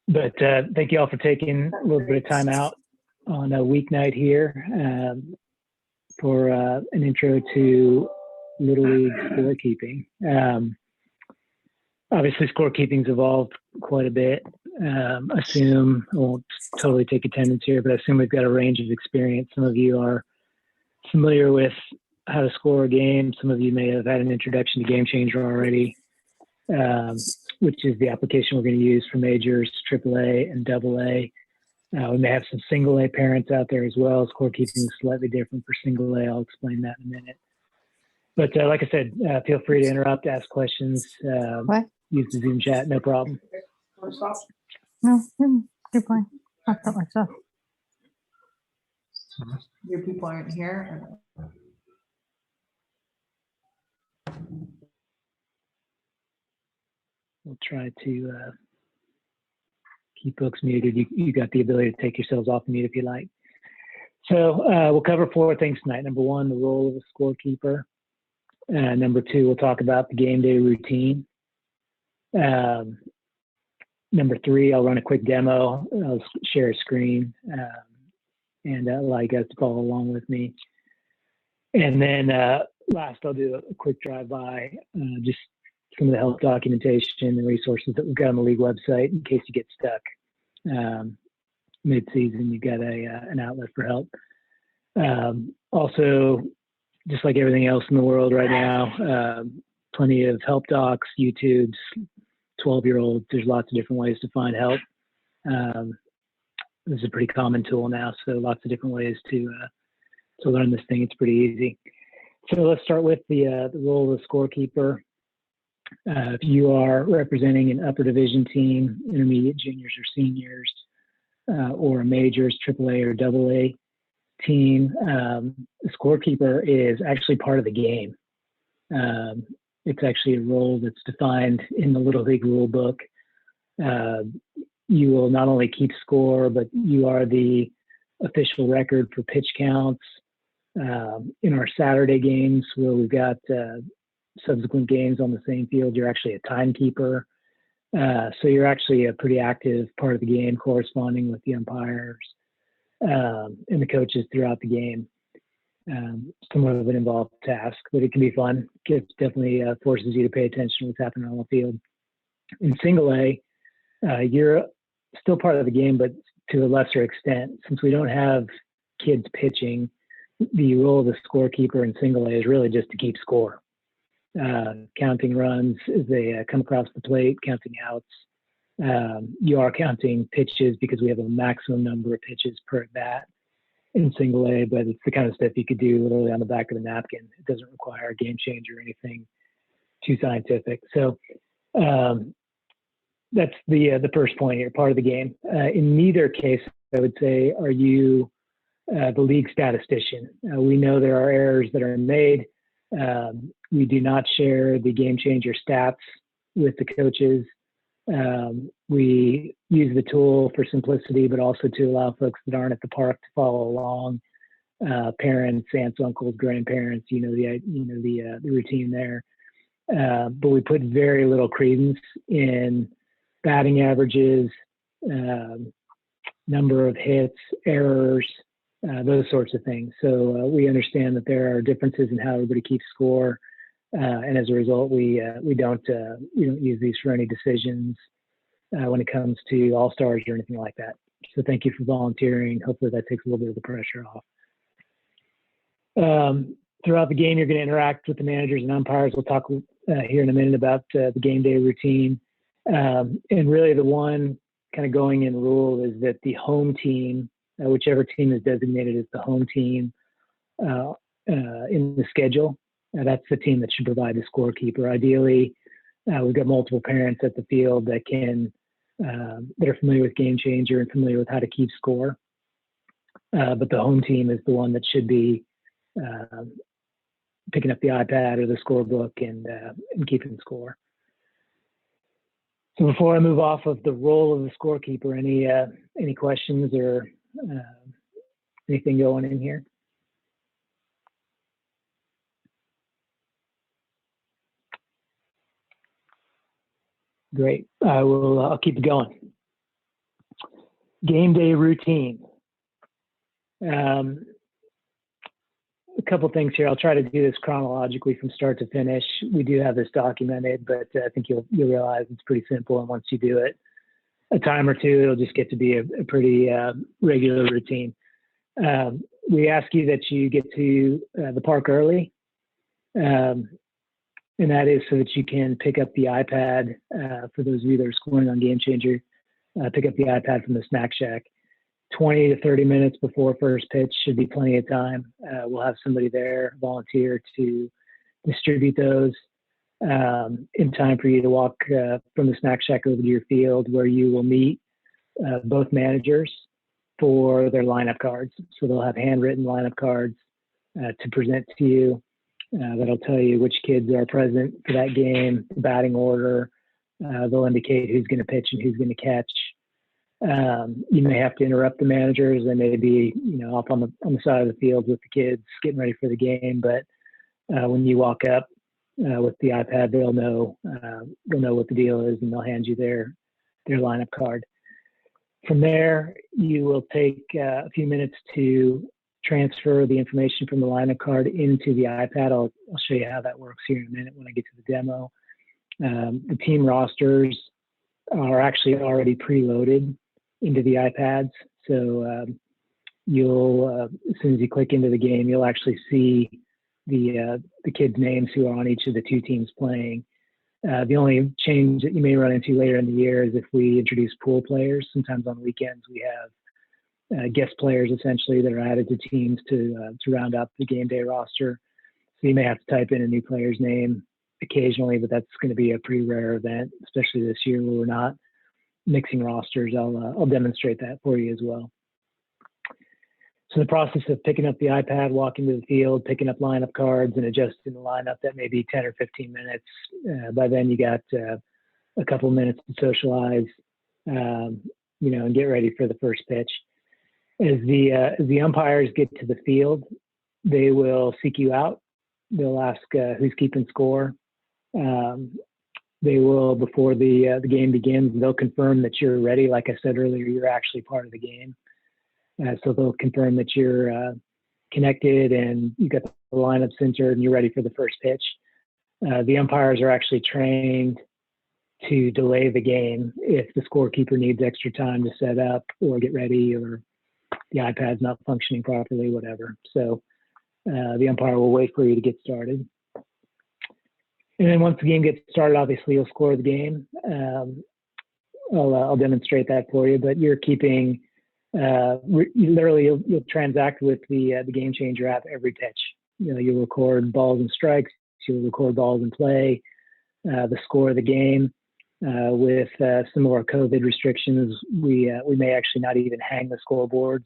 But thank you all for taking a little bit of time out on a weeknight here for an intro to Little League scorekeeping. Obviously, scorekeeping's evolved quite a bit. I won't totally take attendance here, but I assume we've got a range of experience. Some of you are familiar with how to score a game. Some of you may have had an introduction to Game Changer already, which is the application we're going to use for majors, AAA and AA. We may have some single A parents out there as well. Scorekeeping is slightly different for single A. I'll explain that in a minute. But like I said, feel free to interrupt, ask questions, use the Zoom chat, no problem. No, you're fine. I thought myself. Your people aren't here? We'll try to keep folks muted. You got the ability to take yourselves off mute if you like. So we'll cover 4 things tonight. Number 1, the role of a scorekeeper. Number 2, we'll talk about the game day routine. Number 3, I'll run a quick demo. I'll share a screen and allow you guys to follow along with me. And then last, I'll do a quick drive-by, just some of the help documentation and resources that we've got on the league website in case you get stuck. Mid-season, you've got an outlet for help. Also, just like everything else in the world right now, plenty of help docs, YouTubes, 12-year-olds. There's lots of different ways to find help. This is a pretty common tool now, so lots of different ways to learn this thing. It's pretty easy. So let's start with the role of the scorekeeper. If you are representing an upper division team, intermediate juniors or seniors, or a majors, AAA or AA team, the scorekeeper is actually part of the game. It's actually a role that's defined in the Little League rule book. You will not only keep score, but you are the official record for pitch counts. In our Saturday games where we've got subsequent games on the same field, you're actually a timekeeper. So you're actually a pretty active part of the game, corresponding with the umpires and the coaches throughout the game. Somewhat of an involved task, but it can be fun. It definitely forces you to pay attention to what's happening on the field. In single A, you're still part of the game, but to a lesser extent. Since we don't have kids pitching, the role of the scorekeeper in single A is really just to keep score. Counting runs as they come across the plate, counting outs. You are counting pitches because we have a maximum number of pitches per at bat in single A, but it's the kind of stuff you could do literally on the back of the napkin. It doesn't require a game changer or anything too scientific. So that's the first point here, part of the game. In neither case, I would say, are you the league statistician. We know there are errors that are made. We do not share the game changer stats with the coaches. We use the tool for simplicity, but also to allow folks that aren't at the park to follow along. Parents, aunts, uncles, grandparents, the routine there. But we put very little credence in batting averages, number of hits, errors, those sorts of things. So we understand that there are differences in how everybody keeps score, and as a result, we don't use these for any decisions when it comes to all-stars or anything like that. So thank you for volunteering. Hopefully that takes a little bit of the pressure off. Throughout the game, you're going to interact with the managers and umpires. We'll talk here in a minute about the game day routine. And really the one kind of going in rule is that the home team, whichever team is designated as the home team in the schedule, that's the team that should provide the scorekeeper. Ideally, we've got multiple parents at the field that that are familiar with Game Changer and familiar with how to keep score. But the home team is the one that should be picking up the iPad or the scorebook and keeping score. So before I move off of the role of the scorekeeper, any questions or anything going in here? Great. I'll keep it going. Game day routine. A couple things here. I'll try to do this chronologically from start to finish. We do have this documented, but I think you'll realize it's pretty simple. And once you do it a time or two, it'll just get to be a pretty regular routine. We ask you that you get to the park early, and that is so that you can pick up the iPad. For those of you that are scoring on Game Changer, pick up the iPad from the snack shack. 20 to 30 minutes before first pitch should be plenty of time. We'll have somebody there volunteer to distribute those in time for you to walk from the snack shack over to your field, where you will meet both managers for their lineup cards. So they'll have handwritten lineup cards to present to you. That'll tell you which kids are present for that game, the batting order. They'll indicate who's going to pitch and who's going to catch. You may have to interrupt the managers. They may be, off on the side of the field with the kids getting ready for the game. But when you walk up with the iPad, they'll know what the deal is, and they'll hand you their lineup card. From there, you will take a few minutes to transfer the information from the lineup card into the iPad. I'll show you how that works here in a minute when I get to the demo. The team rosters are actually already preloaded into the iPads. So as soon as you click into the game, you'll actually see the kids' names who are on each of the two teams playing. The only change that you may run into later in the year is if we introduce pool players. Sometimes on weekends we have guest players essentially that are added to teams to round up the game day roster. So you may have to type in a new player's name occasionally, but that's going to be a pretty rare event, especially this year where we're not mixing rosters. I'll demonstrate that for you as well. So the process of picking up the iPad, walking to the field, picking up lineup cards, and adjusting the lineup, that may be 10 or 15 minutes. By then you got a couple of minutes to socialize, and get ready for the first pitch. As the umpires get to the field, they will seek you out. They'll ask who's keeping score. They will, before the game begins, they'll confirm that you're ready. Like I said earlier, you're actually part of the game. So they'll confirm that you're connected and you got the lineup centered and you're ready for the first pitch. The umpires are actually trained to delay the game if the scorekeeper needs extra time to set up or get ready, or the iPad's not functioning properly, whatever. So the umpire will wait for you to get started. And then once the game gets started, obviously you'll score the game. I'll demonstrate that for you, but you're keeping literally you'll transact with the Game Changer app every pitch. You'll record balls and strikes, you'll record balls in play, the score of the game. With some of our COVID restrictions, we may actually not even hang the scoreboards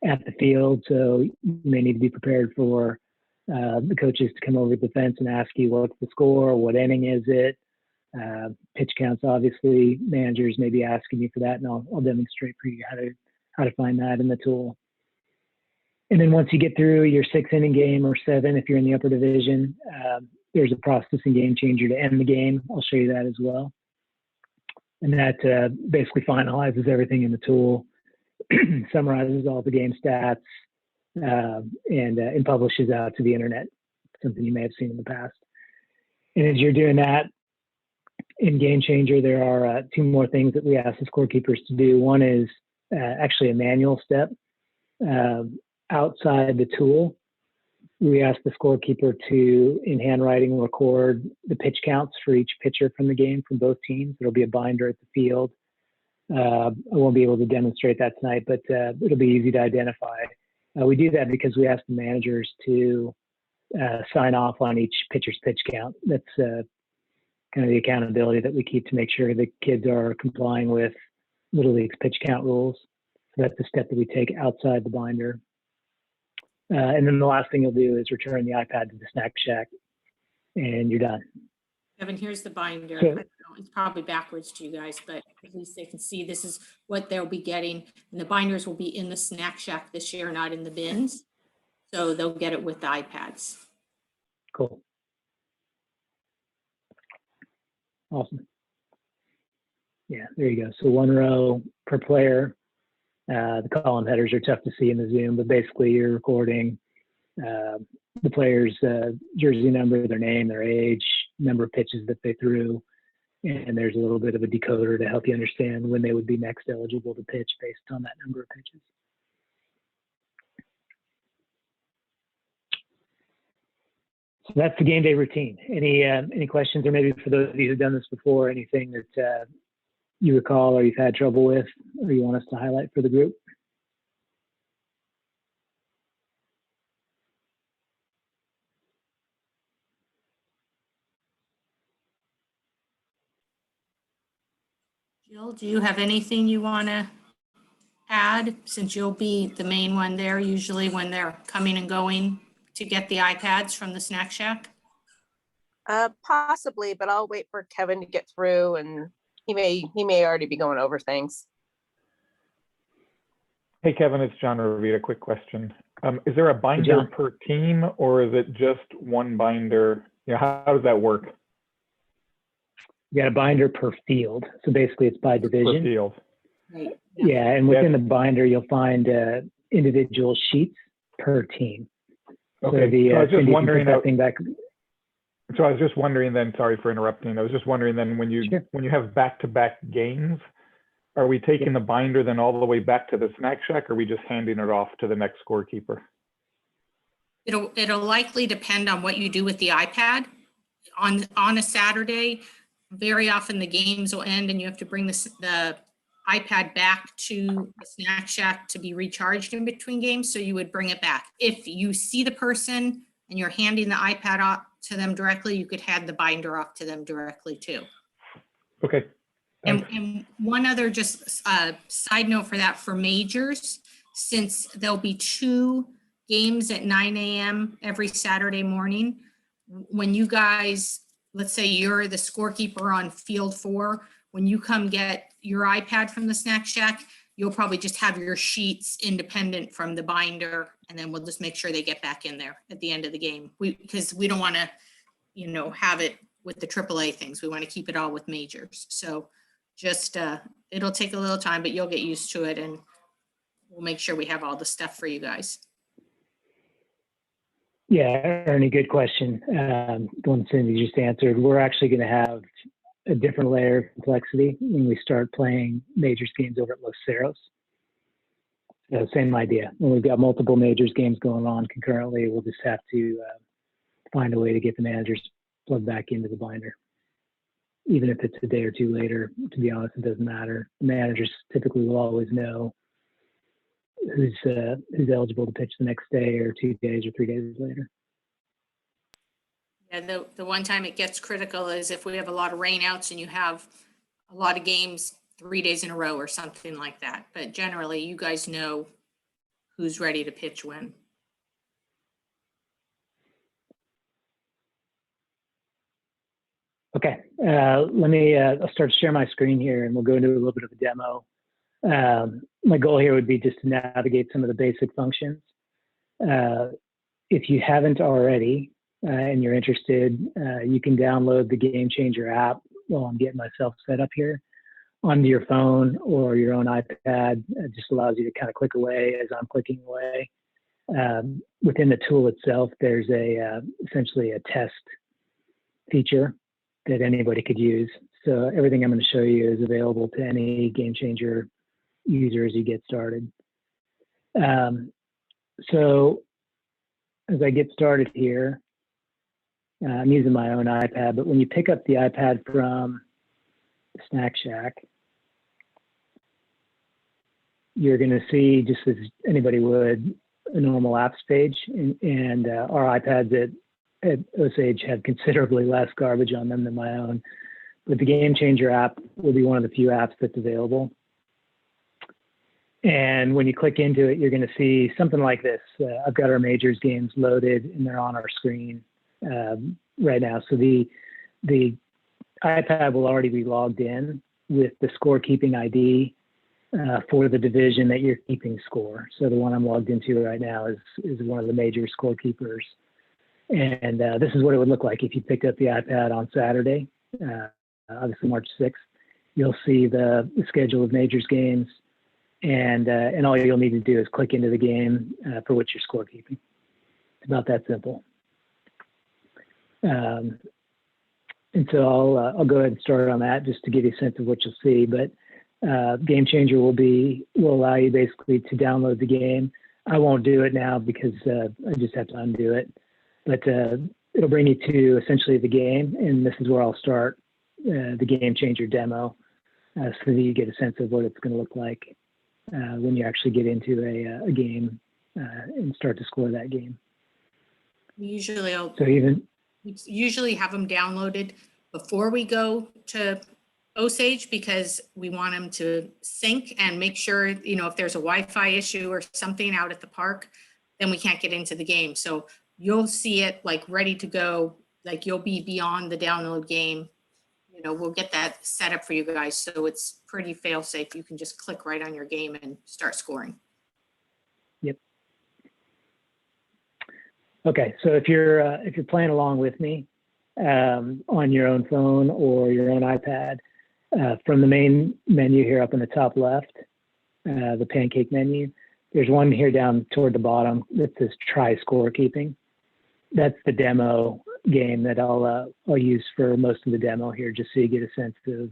at the field, so you may need to be prepared for the coaches to come over the fence and ask you what's the score, what inning is it, pitch counts. Obviously, managers may be asking you for that, and I'll demonstrate for you how to find that in the tool. And then once you get through your 6-inning game or 7, if you're in the upper division, there's a process in Game Changer to end the game. I'll show you that as well. And that basically finalizes everything in the tool, summarizes all the game stats, and publishes out to the internet, something you may have seen in the past. And as you're doing that, in Game Changer, there are 2 more things that we ask the scorekeepers to do. One is actually a manual step. Outside the tool, we ask the scorekeeper to, in handwriting, record the pitch counts for each pitcher from the game from both teams. There'll be a binder at the field. I won't be able to demonstrate that tonight, but it'll be easy to identify. We do that because we ask the managers to sign off on each pitcher's pitch count. That's kind of the accountability that we keep to make sure the kids are complying with Little League's pitch count rules. So that's the step that we take outside the binder. And then the last thing you'll do is return the iPad to the snack shack, and you're done. Kevin, here's the binder. So, I don't know, it's probably backwards to you guys, but at least they can see this is what they'll be getting. And the binders will be in the snack shack this year, not in the bins. So they'll get it with the iPads. Cool. Awesome. Yeah, there you go. So one row per player. The column headers are tough to see in the Zoom, but basically you're recording the player's jersey number, their name, their age, number of pitches that they threw, and there's a little bit of a decoder to help you understand when they would be next eligible to pitch based on that number of pitches. So that's the game day routine. Any questions, or maybe for those of you who've done this before, anything that you recall or you've had trouble with or you want us to highlight for the group? Jill, do you have anything you want to add, since you'll be the main one there usually when they're coming and going to get the iPads from the Snack Shack? Possibly, but I'll wait for Kevin to get through, and he may already be going over things. Hey, Kevin, it's John Ravita. Quick question. Is there a binder per team, or is it just one binder? You know, how does that work? You got a binder per field. So basically it's by division. Per field. Right. Yeah, and within the binder, you'll find individual sheets per team. Okay, so I was just wondering So I was just wondering then, sorry for interrupting. I was just wondering then, when you have back-to-back games, are we taking the binder then all the way back to the Snack Shack, or are we just handing it off to the next scorekeeper? It'll likely depend on what you do with the iPad. On a Saturday, very often the games will end and you have to bring the iPad back to the Snack Shack to be recharged in between games. So you would bring it back. If you see the person and you're handing the iPad off to them directly, you could hand the binder off to them directly too. Okay. And one other just side note for that, for majors, since there'll be 2 games at 9 a.m. every Saturday morning, when you guys, let's say you're the scorekeeper on field 4, when you come get your iPad from the Snack Shack, you'll probably just have your sheets independent from the binder, and then we'll just make sure they get back in there at the end of the game. Because we don't want to, you know, have it with the AAA things. We want to keep it all with majors. So just, it'll take a little time, but you'll get used to it, and we'll make sure we have all the stuff for you guys. Yeah, Ernie, good question. The one Cindy just answered. We're actually going to have a different layer of complexity when we start playing majors games over at Los Cerros. Same idea. When we've got multiple majors games going on concurrently, we'll just have to find a way to get the managers plugged back into the binder. Even if it's a day or 2 later, to be honest, it doesn't matter. The managers typically will always know who's eligible to pitch the next day or 2 days or 3 days later. Yeah, the one time it gets critical is if we have a lot of rainouts and you have a lot of games 3 days in a row or something like that. But generally, you guys know who's ready to pitch when. Okay, let me I'll start to share my screen here, and we'll go into a little bit of a demo. My goal here would be just to navigate some of the basic functions. If you haven't already and you're interested, you can download the Game Changer app while I'm getting myself set up here onto your phone or your own iPad. It just allows you to kind of click away as I'm clicking away. Within the tool itself, there's essentially a test feature that anybody could use. So everything I'm going to show you is available to any Game Changer user as you get started. So as I get started here, I'm using my own iPad, but when you pick up the iPad from Snack Shack, you're going to see, just as anybody would, a normal apps page, and our iPads at Osage have considerably less garbage on them than my own. But the Game Changer app will be one of the few apps that's available. And when you click into it, you're going to see something like this. I've got our majors games loaded, and they're on our screen right now. So the iPad will already be logged in with the scorekeeping ID for the division that you're keeping score. So the one I'm logged into right now is one of the major scorekeepers. And this is what it would look like if you picked up the iPad on Saturday, obviously March 6th. you'll see the schedule of majors games, and all you'll need to do is click into the game for which you're scorekeeping. It's about that simple. And so I'll go ahead and start on that just to give you a sense of what you'll see. But Game Changer will allow you basically to download the game. I won't do it now because I just have to undo it. But it'll bring you to essentially the game, and this is where I'll start the Game Changer demo, so that you get a sense of what it's going to look like when you actually get into a game and start to score that game. Usually So usually have them downloaded before we go to Osage, because we want them to sync and make sure, you know, if there's a Wi-Fi issue or something out at the park, then we can't get into the game. So you'll see it like ready to go, like you'll be beyond the download game. You know, we'll get that set up for you guys, so it's pretty fail safe. You can just click right on your game and start scoring. Yep. Okay, so if you're playing along with me on your own phone or your own iPad, from the main menu here up in the top left, the pancake menu, there's one here down toward the bottom that says Try Scorekeeping. That's the demo game that I'll use for most of the demo here, just so you get a sense of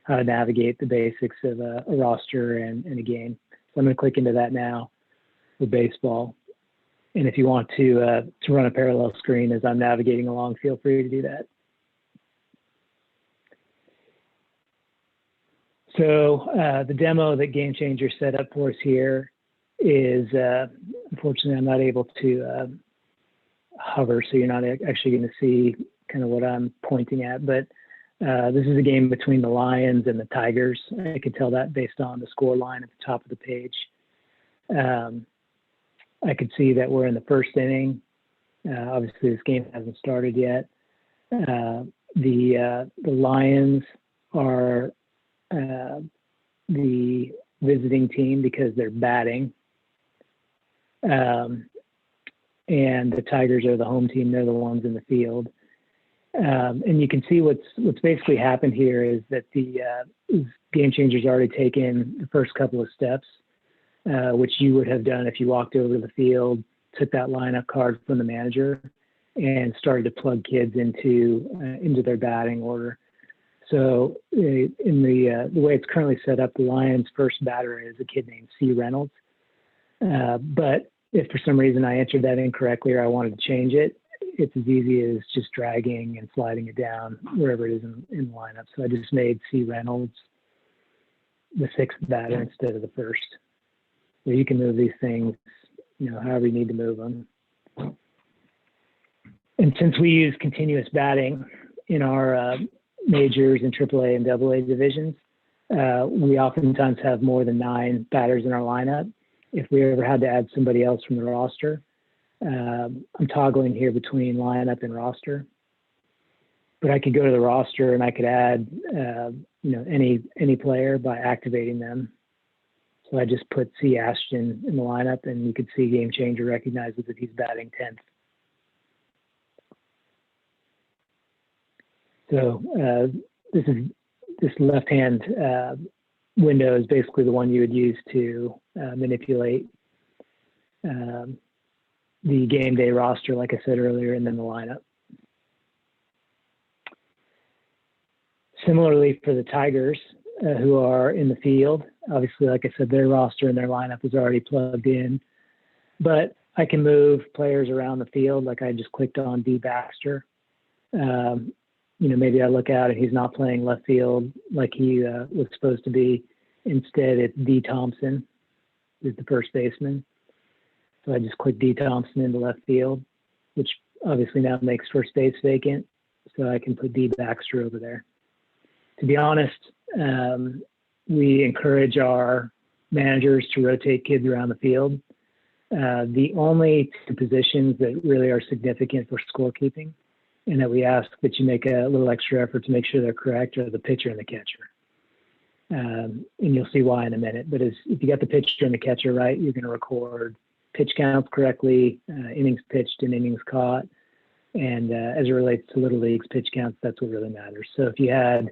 how to navigate the basics of a roster and a game. So I'm going to click into that now for baseball. And if you want to run a parallel screen as I'm navigating along, feel free to do that. So the demo that Game Changer set up for us here is, unfortunately, I'm not able to hover, so you're not actually going to see kind of what I'm pointing at. But this is a game between the Lions and the Tigers. I could tell that based on the score line at the top of the page. I could see that we're in the first inning. Obviously, this game hasn't started yet. The Lions are the visiting team because they're batting. And the Tigers are the home team. They're the ones in the field. And you can see what's basically happened here is that the Game Changer's already taken the first couple of steps, which you would have done if you walked over to the field, took that lineup card from the manager, and started to plug kids into their batting order. So in the way it's currently set up, the Lions' first batter is a kid named C. Reynolds. But if for some reason I entered that incorrectly or I wanted to change it, it's as easy as just dragging and sliding it down wherever it is in the lineup. So I just made C. Reynolds the sixth batter instead of the first. So you can move these things, you know, however you need to move them. And since we use continuous batting in our majors and AAA and AA divisions, we oftentimes have more than 9 batters in our lineup. If we ever had to add somebody else from the roster, I'm toggling here between lineup and roster. But I could go to the roster and I could add, you know, any player by activating them. So I just put C. Ashton in the lineup, and you could see Game Changer recognizes that he's batting 10th. So this left-hand window is basically the one you would use to manipulate the game day roster, like I said earlier, and then the lineup. Similarly for the Tigers, who are in the field, obviously, like I said, their roster and their lineup is already plugged in, but I can move players around the field. Like I just clicked on D. Baxter. You know, maybe I look out and he's not playing left field like he was supposed to be. Instead, it's D. Thompson, who's the first baseman. So I just click D. Thompson into left field, which obviously now makes first base vacant. So I can put D. Baxter over there. To be honest, we encourage our managers to rotate kids around the field. The only 2 positions that really are significant for scorekeeping and that we ask that you make a little extra effort to make sure they're correct are the pitcher and the catcher. And you'll see why in a minute. But if you got the pitcher and the catcher right, you're going to record pitch counts correctly, innings pitched and innings caught. And as it relates to Little League's pitch counts, that's what really matters. So if you had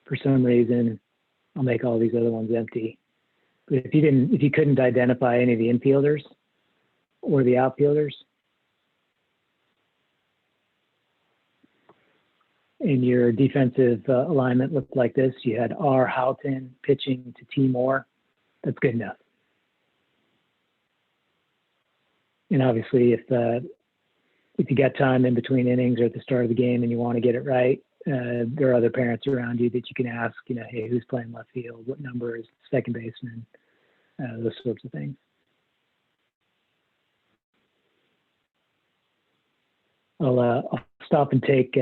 for some reason, I'll make all these other ones empty. But if you couldn't identify any of the infielders or the outfielders, and your defensive alignment looked like this, you had R. Houghton pitching to T. Moore, that's good enough. And obviously, if you got time in between innings or at the start of the game and you want to get it right, there are other parents around you that you can ask, hey, who's playing left field? What number is second baseman? Those sorts of things. I'll stop and take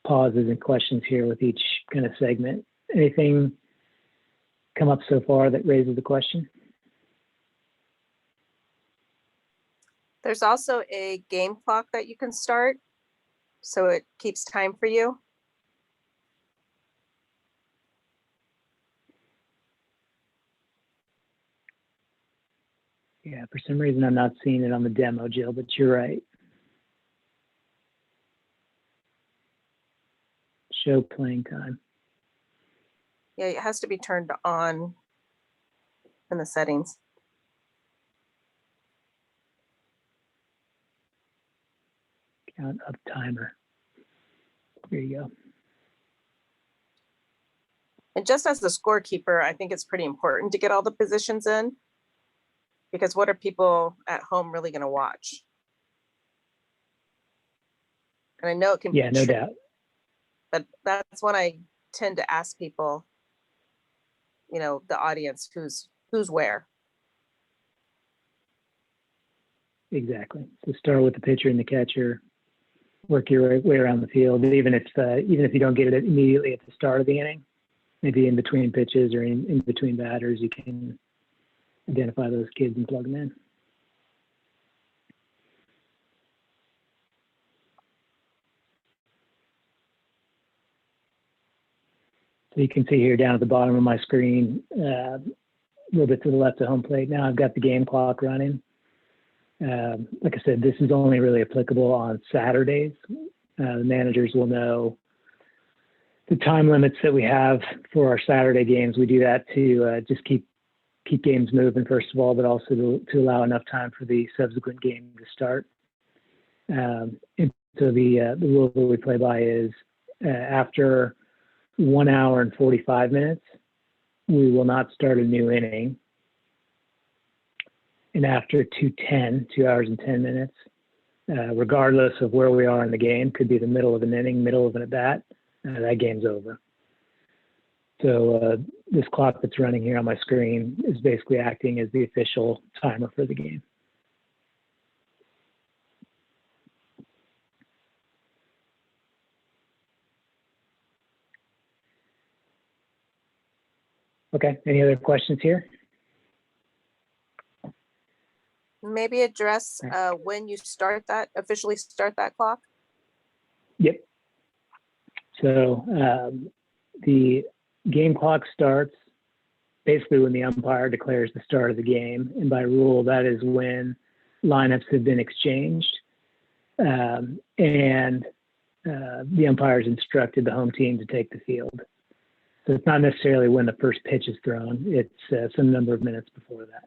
pauses and questions here with each kind of segment. Anything come up so far that raises the question? There's also a game clock that you can start, so it keeps time for you. Yeah, for some reason I'm not seeing it on the demo, Jill, but you're right. Show playing time. Yeah, it has to be turned on in the settings. Count up timer. There you go. And just as the scorekeeper, I think it's pretty important to get all the positions in, because what are people at home really going to watch? And I know it can be no doubt. But that's when I tend to ask people, the audience, who's where. Exactly. So start with the pitcher and the catcher, work your way around the field. Even if you don't get it immediately at the start of the inning, maybe in between pitches or in between batters, you can identify those kids and plug them in. So you can see here down at the bottom of my screen, a little bit to the left of home plate. Now I've got the game clock running. Like I said, this is only really applicable on Saturdays. The managers will know the time limits that we have for our Saturday games. We do that to just keep games moving, first of all, but also to allow enough time for the subsequent game to start. And so the rule that we play by is after 1 hour and 45 minutes, we will not start a new inning. And after 2 hours and 10 minutes, regardless of where we are in the game, could be the middle of an inning, middle of an at-bat, that game's over. So this clock that's running here on my screen is basically acting as the official timer for the game. Okay, any other questions here? Maybe address when you officially start that clock. Yep. So the game clock starts basically when the umpire declares the start of the game. And by rule, that is when lineups have been exchanged. And the umpire has instructed the home team to take the field. So it's not necessarily when the first pitch is thrown. It's some number of minutes before that.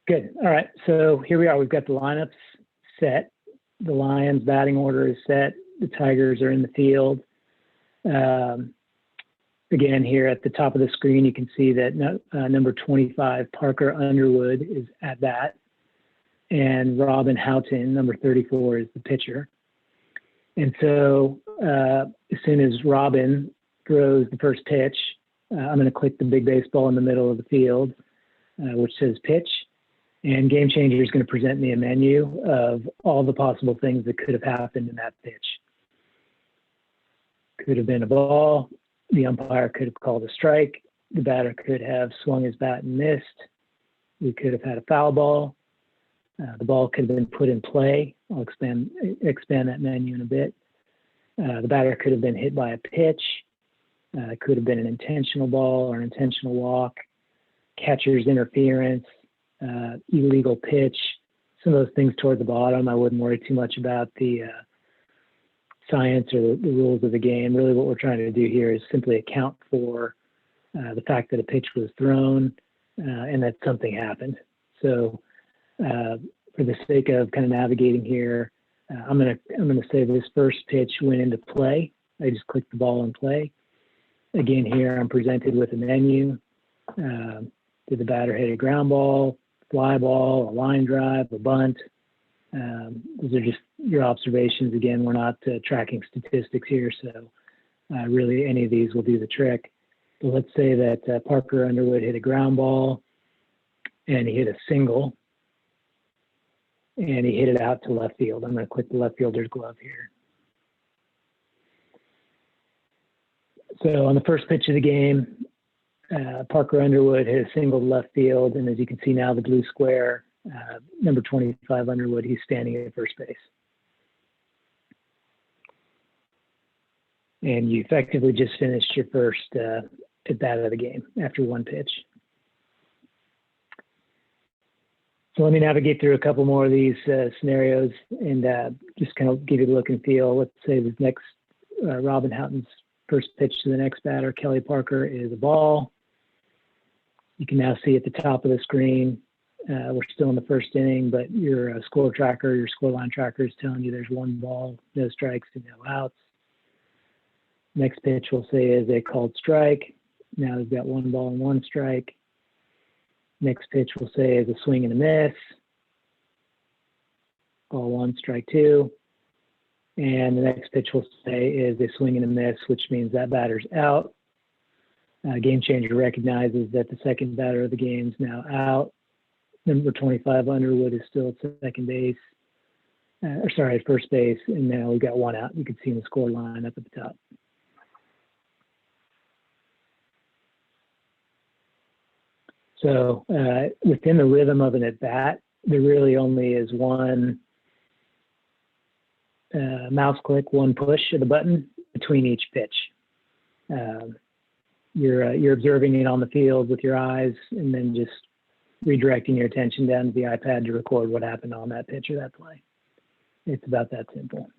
Good. All right. So here we are. We've got the lineups set. The Lions batting order is set. The Tigers are in the field. Again, here at the top of the screen, you can see that number 25, Parker Underwood, is at bat. And Robin Houghton, number 34, is the pitcher. And so as soon as Robin throws the first pitch, I'm going to click the big baseball in the middle of the field, which says pitch. And Game Changer is going to present me a menu of all the possible things that could have happened in that pitch. Could have been a ball. The umpire could have called a strike. The batter could have swung his bat and missed. We could have had a foul ball. The ball could have been put in play. I'll expand that menu in a bit. The batter could have been hit by a pitch. It could have been an intentional ball or an intentional walk. catcher's interference, illegal pitch, some of those things toward the bottom. I wouldn't worry too much about the science or the rules of the game. Really what we're trying to do here is simply account for the fact that a pitch was thrown and that something happened. So for the sake of kind of navigating here, I'm gonna say this first pitch went into play. I just clicked the ball in play. Again, here I'm presented with a menu. Did the batter hit a ground ball, fly ball, a line drive, a bunt? Those are just your observations. Again, we're not tracking statistics here, so really any of these will do the trick. But let's say that Parker Underwood hit a ground ball and he hit a single and he hit it out to left field. I'm going to click the left fielder's glove here. So on the first pitch of the game, Parker Underwood hit a single to left field, and as you can see now, the blue square, number 25 Underwood, he's standing at first base. And you effectively just finished your first at bat of the game after one pitch. So let me navigate through a couple more of these scenarios and just kind of give you the look and feel. Let's say the next Robin Houghton's first pitch to the next batter, Kelly Parker, is a ball. You can now see at the top of the screen, we're still in the first inning, but your score tracker, your score line tracker is telling you there's one ball, no strikes, and no outs. Next pitch we'll say is a called strike. Now we've got one ball and one strike. Next pitch we'll say is a swing and a miss. Ball one, strike two. And the next pitch we'll say is a swing and a miss, which means that batter's out. Game Changer recognizes that the second batter of the game is now out. Number 25 Underwood is still at second base, at first base, and now we've got one out. You can see in the score line up at the top. So within the rhythm of an at-bat, there really only is one mouse click, one push of the button between each pitch. You're observing it on the field with your eyes and then just redirecting your attention down to the iPad to record what happened on that pitch or that play. It's about that simple.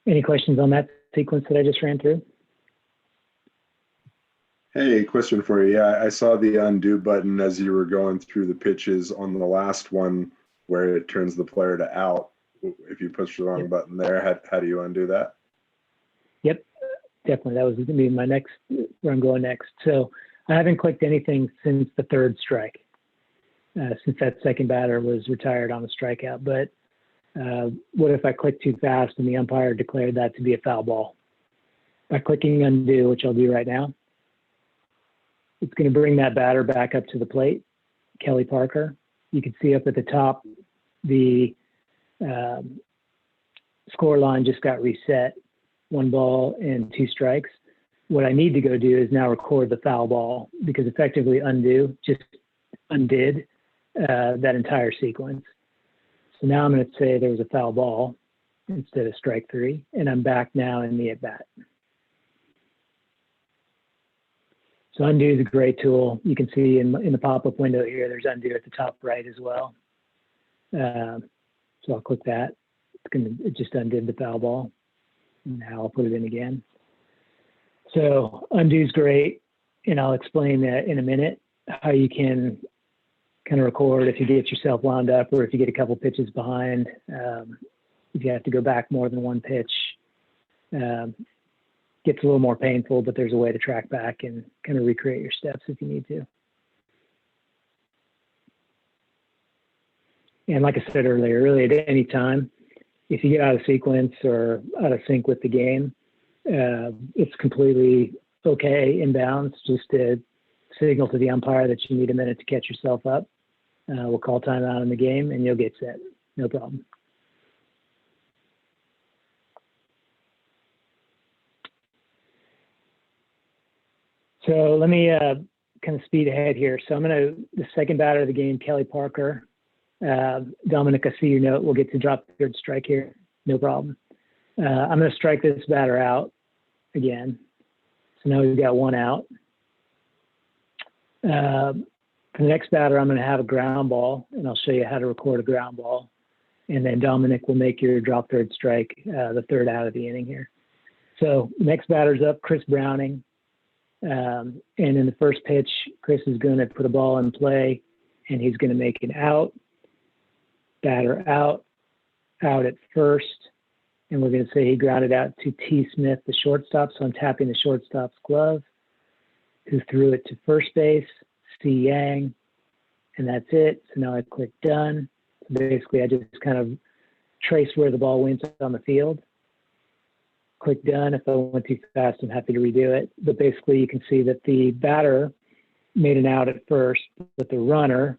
Any questions on that sequence that I just ran through? Hey, question for you. Yeah, I saw the undo button as you were going through the pitches on the last one where it turns the player to out. If you push the wrong button there, how do you undo that? Yep, definitely. That was going to be my next, where I'm going next. So I haven't clicked anything since the third strike, since that second batter was retired on a strikeout. But what if I click too fast and the umpire declared that to be a foul ball? By clicking undo, which I'll do right now, it's going to bring that batter back up to the plate, Kelly Parker. You can see up at the top, the score line just got reset, one ball and two strikes. What I need to go do is now record the foul ball, because effectively undo just undid that entire sequence. So now I'm going to say there was a foul ball instead of strike three, and I'm back now in the at-bat. So undo is a great tool. You can see in the pop-up window here, there's undo at the top right as well. So I'll click that. It just undid the foul ball. Now I'll put it in again. So undo is great, and I'll explain that in a minute, how you can kind of record if you get yourself wound up or if you get a couple pitches behind. If you have to go back more than one pitch, gets a little more painful, but there's a way to track back and kind of recreate your steps if you need to. And like I said earlier, really at any time, if you get out of sequence or out of sync with the game, it's completely okay in bounds, just to signal to the umpire that you need a minute to catch yourself up. We'll call timeout in the game and you'll get set, no problem. So let me kind of speed ahead here. So I'm the second batter of the game, Kelly Parker. Dominic, I see your note. We'll get to drop the third strike here. No problem. I'm going to strike this batter out again. So now we've got one out. For the next batter, I'm going to have a ground ball, and I'll show you how to record a ground ball. And then Dominic will make your drop third strike, the third out of the inning here. So next batter's up, Chris Browning. And in the first pitch, Chris is going to put a ball in play, and he's going to make an out, batter out, out at first. And we're going to say he grounded out to T. Smith, the shortstop. So I'm tapping the shortstop's glove, who threw it to first base, C. Yang, and that's it. So now I click done. So basically, I just kind of trace where the ball went on the field. Click done. If I went too fast, I'm happy to redo it. But basically, you can see that the batter made an out at first, but the runner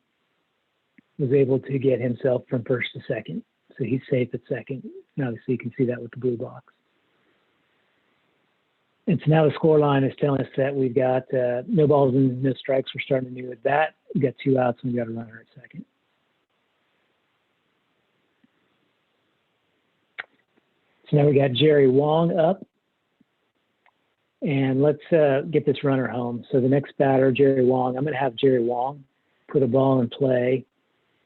was able to get himself from first to second. So he's safe at second. And obviously, you can see that with the blue box. And so now the score line is telling us that we've got no balls and no strikes. We're starting a new at bat. We've got 2 outs and we've got a runner at second. So now we got Jerry Wong up. And let's get this runner home. So the next batter, Jerry Wong, I'm going to have Jerry Wong put a ball in play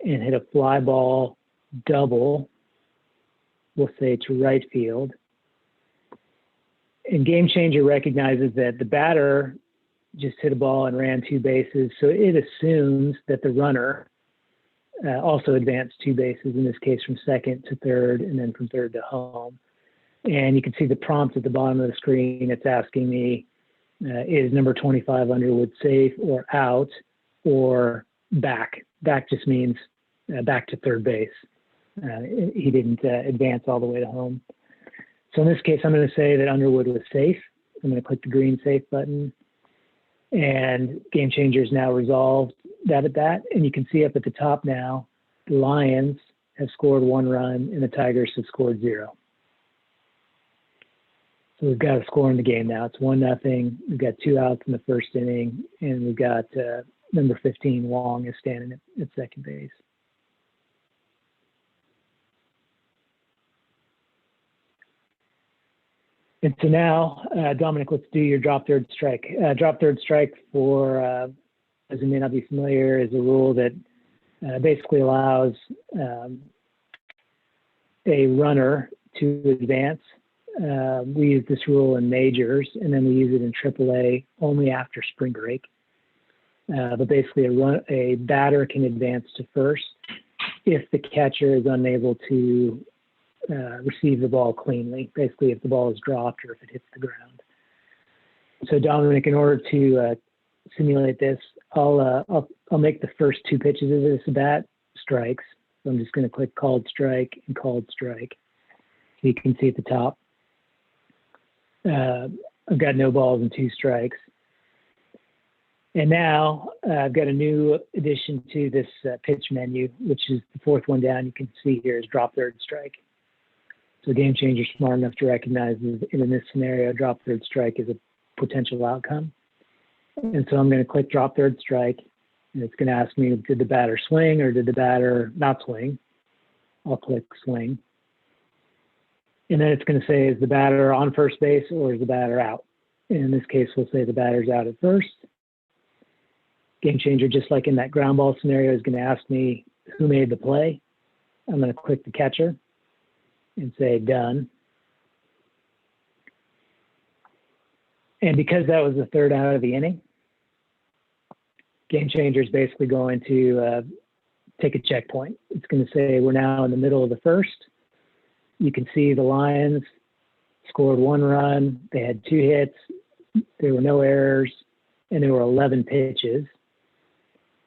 and hit a fly ball double, we'll say to right field. And Game Changer recognizes that the batter just hit a ball and ran 2 bases. So it assumes that the runner also advanced 2 bases, in this case from second to third and then from third to home. And you can see the prompt at the bottom of the screen. It's asking me, is number 25 Underwood safe or out or back? Back just means back to third base. He didn't advance all the way to home. So in this case, I'm going to say that Underwood was safe. I'm going to click the green safe button. And Game Changer is now resolved that at bat. And you can see up at the top now, the Lions have scored 1 run and the Tigers have scored 0. So we've got a score in the game now. It's 1-0. We've got 2 outs in the first inning. And we've got number 15, Wong, is standing at second base. And so now, Dominic, let's do your drop third strike. Drop third strike, for as you may not be familiar, is a rule that basically allows a runner to advance. We use this rule in majors, and then we use it in AAA only after spring break. But basically, a batter can advance to first if the catcher is unable to receive the ball cleanly, basically if the ball is dropped or if it hits the ground. So Dominic, in order to simulate this, I'll make the first 2 pitches of this bat strikes. So I'm just going to click called strike and called strike. So you can see at the top, I've got no balls and 2 strikes. And now I've got a new addition to this pitch menu, which is the 4th one down. You can see here is drop third strike. So Game Changer is smart enough to recognize that in this scenario, drop third strike is a potential outcome. And so I'm going to click drop third strike, and it's going to ask me, did the batter swing or did the batter not swing? I'll click swing. And then it's going to say, is the batter on first base or is the batter out? And in this case, we'll say the batter's out at first. Game Changer, just like in that ground ball scenario, is going to ask me who made the play. I'm going to click the catcher and say done. And because that was the 3rd out of the inning, Game Changer is basically going to take a checkpoint. It's going to say we're now in the middle of the 1st. You can see the Lions scored 1 run. They had 2 hits. There were no errors, and there were 11 pitches.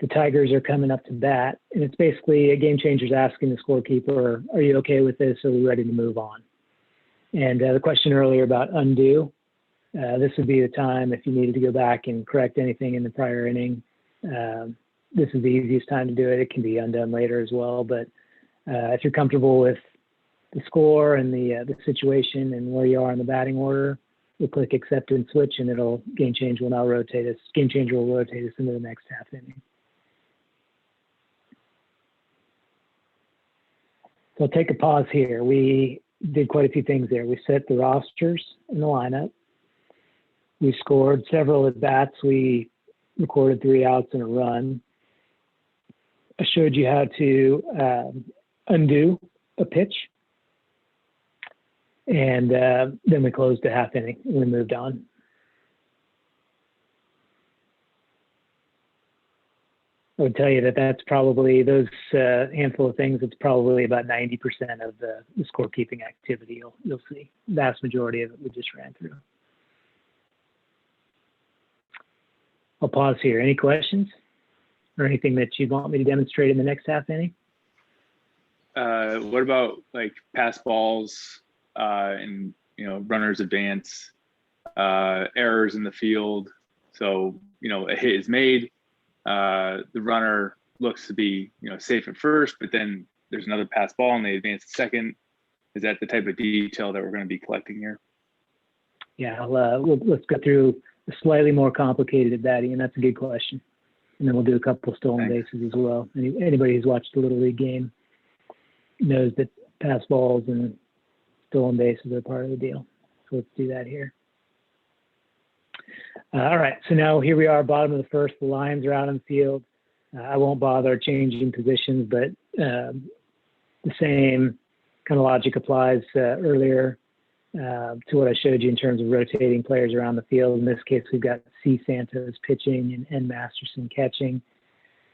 The Tigers are coming up to bat, and it's basically a Game Changer's asking the scorekeeper, are you okay with this? Are we ready to move on? And the question earlier about undo, this would be the time if you needed to go back and correct anything in the prior inning. This is the easiest time to do it. It can be undone later as well, but if you're comfortable with the score and the situation and where you are in the batting order, we'll click accept and switch, and Game Changer will now rotate us. Game Changer will rotate us into the next half inning. So I'll take a pause here. We did quite a few things there. We set the rosters in the lineup. We scored several at bats. We recorded 3 outs and a run. I showed you how to undo a pitch. And then we closed the half inning and we moved on. I would tell you that that's probably those handful of things. It's probably about 90% of the scorekeeping activity you'll see. Vast majority of it we just ran through. I'll pause here. Any questions or anything that you want me to demonstrate in the next half inning? What about like pass balls and runners advance, errors in the field? So a hit is made. The runner looks to be, safe at first, but then there's another pass ball and they advance to second. Is that the type of detail that we're going to be collecting here? Yeah, let's go through a slightly more complicated at batting, and that's a good question. And then we'll do a couple stolen bases as well. Anybody who's watched the Little League game knows that pass balls and stolen bases are part of the deal. So let's do that here. All right, so now here we are, bottom of the first. The Lions are out on the field. I won't bother changing positions, but the same kind of logic applies earlier to what I showed you in terms of rotating players around the field. In this case, we've got C. Santos pitching and Masterson catching.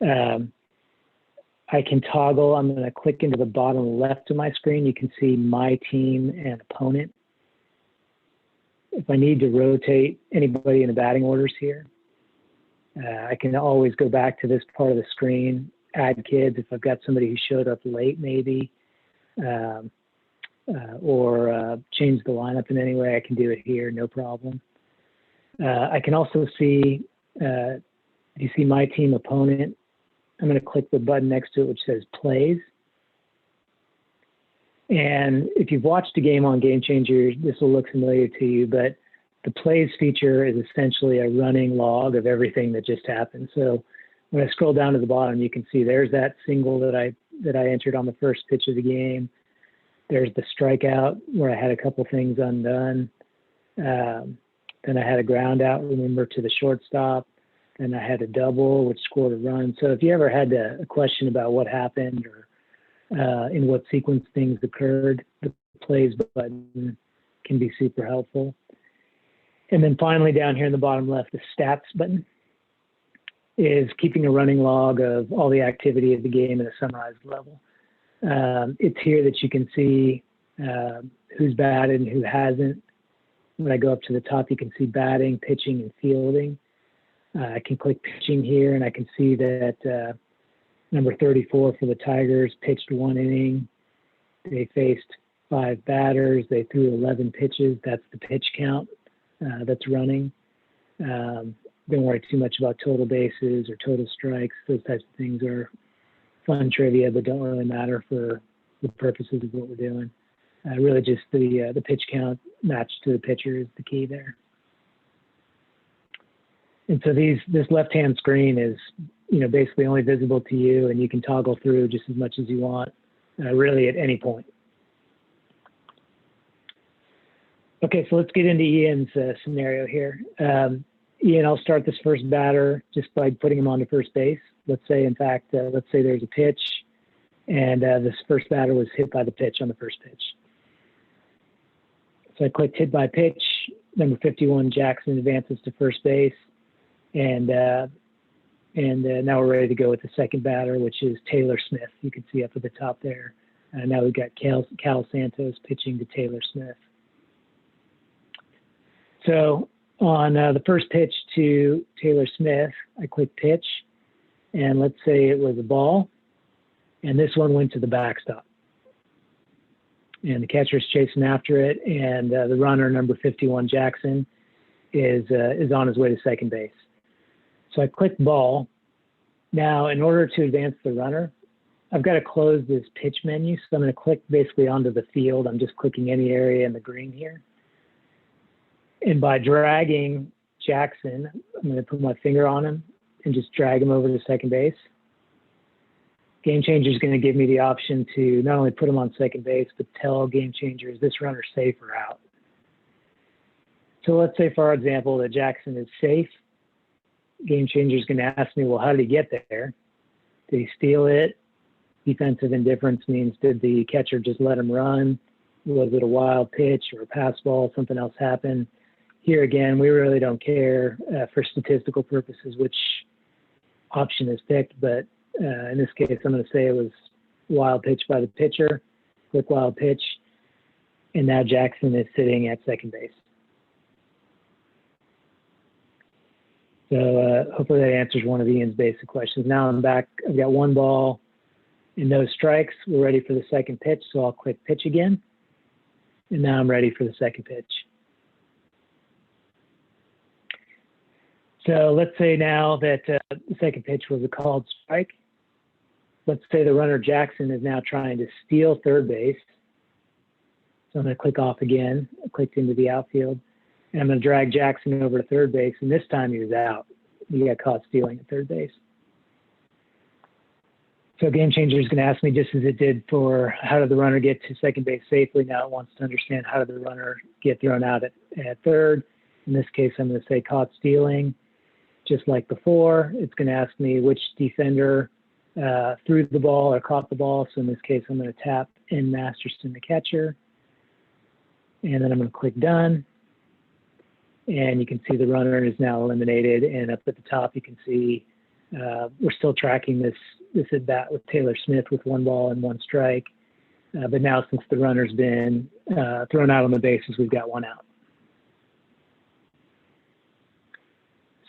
I can toggle. I'm going to click into the bottom left of my screen. You can see my team and opponent. If I need to rotate anybody in the batting orders here, I can always go back to this part of the screen, add kids if I've got somebody who showed up late maybe, or change the lineup in any way. I can do it here, no problem. I can also see, you see my team opponent. I'm going to click the button next to it which says plays. And if you've watched a game on Game Changer, this will look familiar to you, but the plays feature is essentially a running log of everything that just happened. So when I scroll down to the bottom, you can see there's that single that I entered on the first pitch of the game. There's the strikeout where I had a couple things undone. Then I had a ground out, remember, to the shortstop. Then I had a double, which scored a run. So if you ever had a question about what happened or in what sequence things occurred, the plays button can be super helpful. And then finally down here in the bottom left, the stats button is keeping a running log of all the activity of the game at a summarized level. It's here that you can see who's batted and who hasn't. When I go up to the top, you can see batting, pitching, and fielding. I can click pitching here and I can see that number 34 for the Tigers pitched 1 inning. They faced 5 batters. They threw 11 pitches. That's the pitch count that's running. Don't worry too much about total bases or total strikes. Those types of things are fun trivia, but don't really matter for the purposes of what we're doing. Really just the pitch count matched to the pitcher is the key there. And so this left-hand screen is, basically only visible to you, and you can toggle through just as much as you want, really at any point. Okay, so let's get into Ian's scenario here. Ian, I'll start this first batter just by putting him onto first base. Let's say, in fact, let's say there's a pitch, and this first batter was hit by the pitch on the first pitch. So I clicked hit by pitch. Number 51, Jackson, advances to first base. And now we're ready to go with the second batter, which is Taylor Smith. You can see up at the top there. Now we've got Cal Santos pitching to Taylor Smith. So on the first pitch to Taylor Smith, I click pitch, and let's say it was a ball, and this one went to the backstop. And the catcher's chasing after it, and the runner, number 51, Jackson, is on his way to second base. So I click ball. Now, in order to advance the runner, I've got to close this pitch menu. So I'm going to click basically onto the field. I'm just clicking any area in the green here. And by dragging Jackson, I'm going to put my finger on him and just drag him over to second base. Game Changer is going to give me the option to not only put him on second base, but tell Game Changer, is this runner safe or out? So let's say, for our example, that Jackson is safe. Game changer is going to ask me, well, how did he get there? Did he steal it? Defensive indifference means, did the catcher just let him run? Was it a wild pitch or a pass ball? Something else happened? Here again, we really don't care for statistical purposes which option is picked, but in this case, I'm going to say it was wild pitch by the pitcher, quick wild pitch, and now Jackson is sitting at second base. So hopefully that answers one of Ian's basic questions. Now I'm back. I've got 1 ball and no strikes. We're ready for the second pitch, so I'll click pitch again. And now I'm ready for the second pitch. So let's say now that the second pitch was a called strike. Let's say the runner Jackson is now trying to steal third base. So I'm going to click off again. I clicked into the outfield. And I'm going to drag Jackson over to third base. And this time he was out. He got caught stealing at third base. So Game Changer is going to ask me, just as it did for how did the runner get to second base safely, now it wants to understand how did the runner get thrown out at third. In this case, I'm going to say caught stealing. Just like before, it's going to ask me which defender threw the ball or caught the ball. So in this case, I'm going to tap in Masterson, the catcher. And then I'm going to click done. And you can see the runner is now eliminated. And up at the top, you can see we're still tracking this at bat with Taylor Smith with 1 ball and 1 strike. But now since the runner's been thrown out on the bases, we've got 1 out.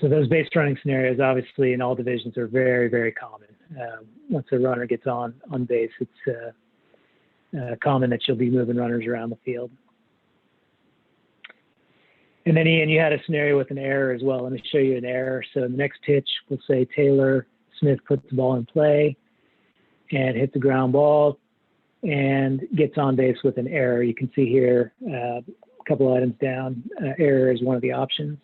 So those base running scenarios, obviously, in all divisions are very, very common. Once a runner gets on base, it's common that you'll be moving runners around the field. And then, Ian, you had a scenario with an error as well. Let me show you an error. So in the next pitch, we'll say Taylor Smith puts the ball in play and hits the ground ball and gets on base with an error. You can see here a couple items down. Error is one of the options.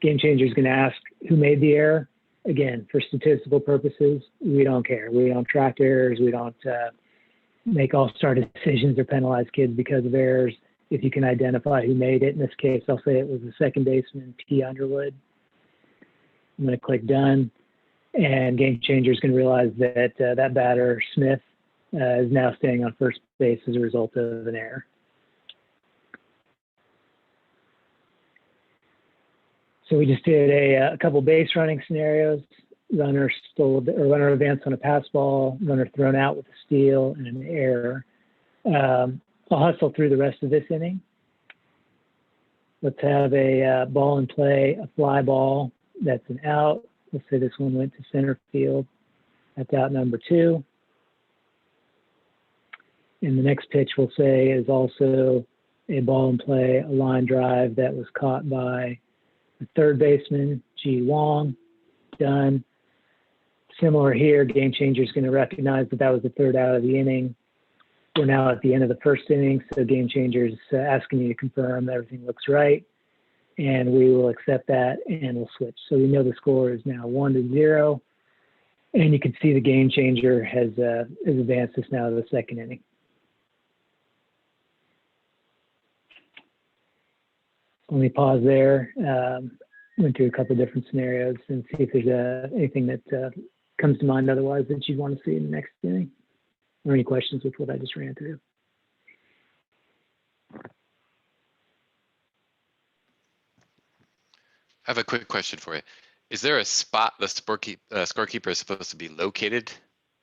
Game Changer is going to ask who made the error. Again, for statistical purposes, we don't care. We don't track errors. We don't make all-star decisions or penalize kids because of errors. If you can identify who made it, in this case, I'll say it was the second baseman, T. Underwood. I'm going to click done, and Game Changer is going to realize that that batter, Smith, is now staying on first base as a result of an error. So we just did a couple base running scenarios. Runner stole or runner advanced on a pass ball, runner thrown out with a steal and an error. I'll hustle through the rest of this inning. Let's have a ball in play, a fly ball. That's an out. Let's say this one went to center field. That's out number 2. And the next pitch we'll say is also a ball in play, a line drive that was caught by the third baseman, G. Wong. Done. Similar here, Game Changer is going to recognize that that was the third out of the inning. We're now at the end of the first inning, so Game Changer is asking you to confirm that everything looks right, and we will accept that and we'll switch. So we know the score is now 1-0, and you can see the Game Changer has advanced us now to the second inning. Let me pause there, went through a couple of different scenarios and see if there's anything that comes to mind otherwise that you'd want to see in the next inning. Or any questions with what I just ran through? I have a quick question for you. Is there a spot the scorekeeper is supposed to be located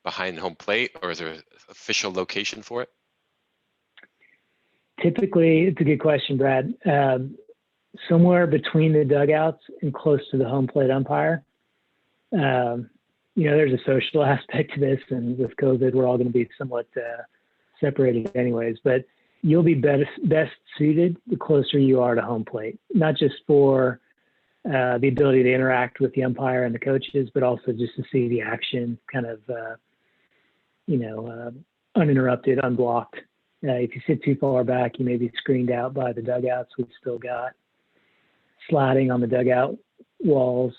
behind home plate, or is there an official location for it? Typically, it's a good question, Brad. Somewhere between the dugouts and close to the home plate umpire. There's a social aspect to this, and with COVID, we're all going to be somewhat separated anyways, but you'll be best suited the closer you are to home plate, not just for the ability to interact with the umpire and the coaches, but also just to see the action kind of, uninterrupted, unblocked. If you sit too far back, you may be screened out by the dugouts. We've still got sliding on the dugout walls.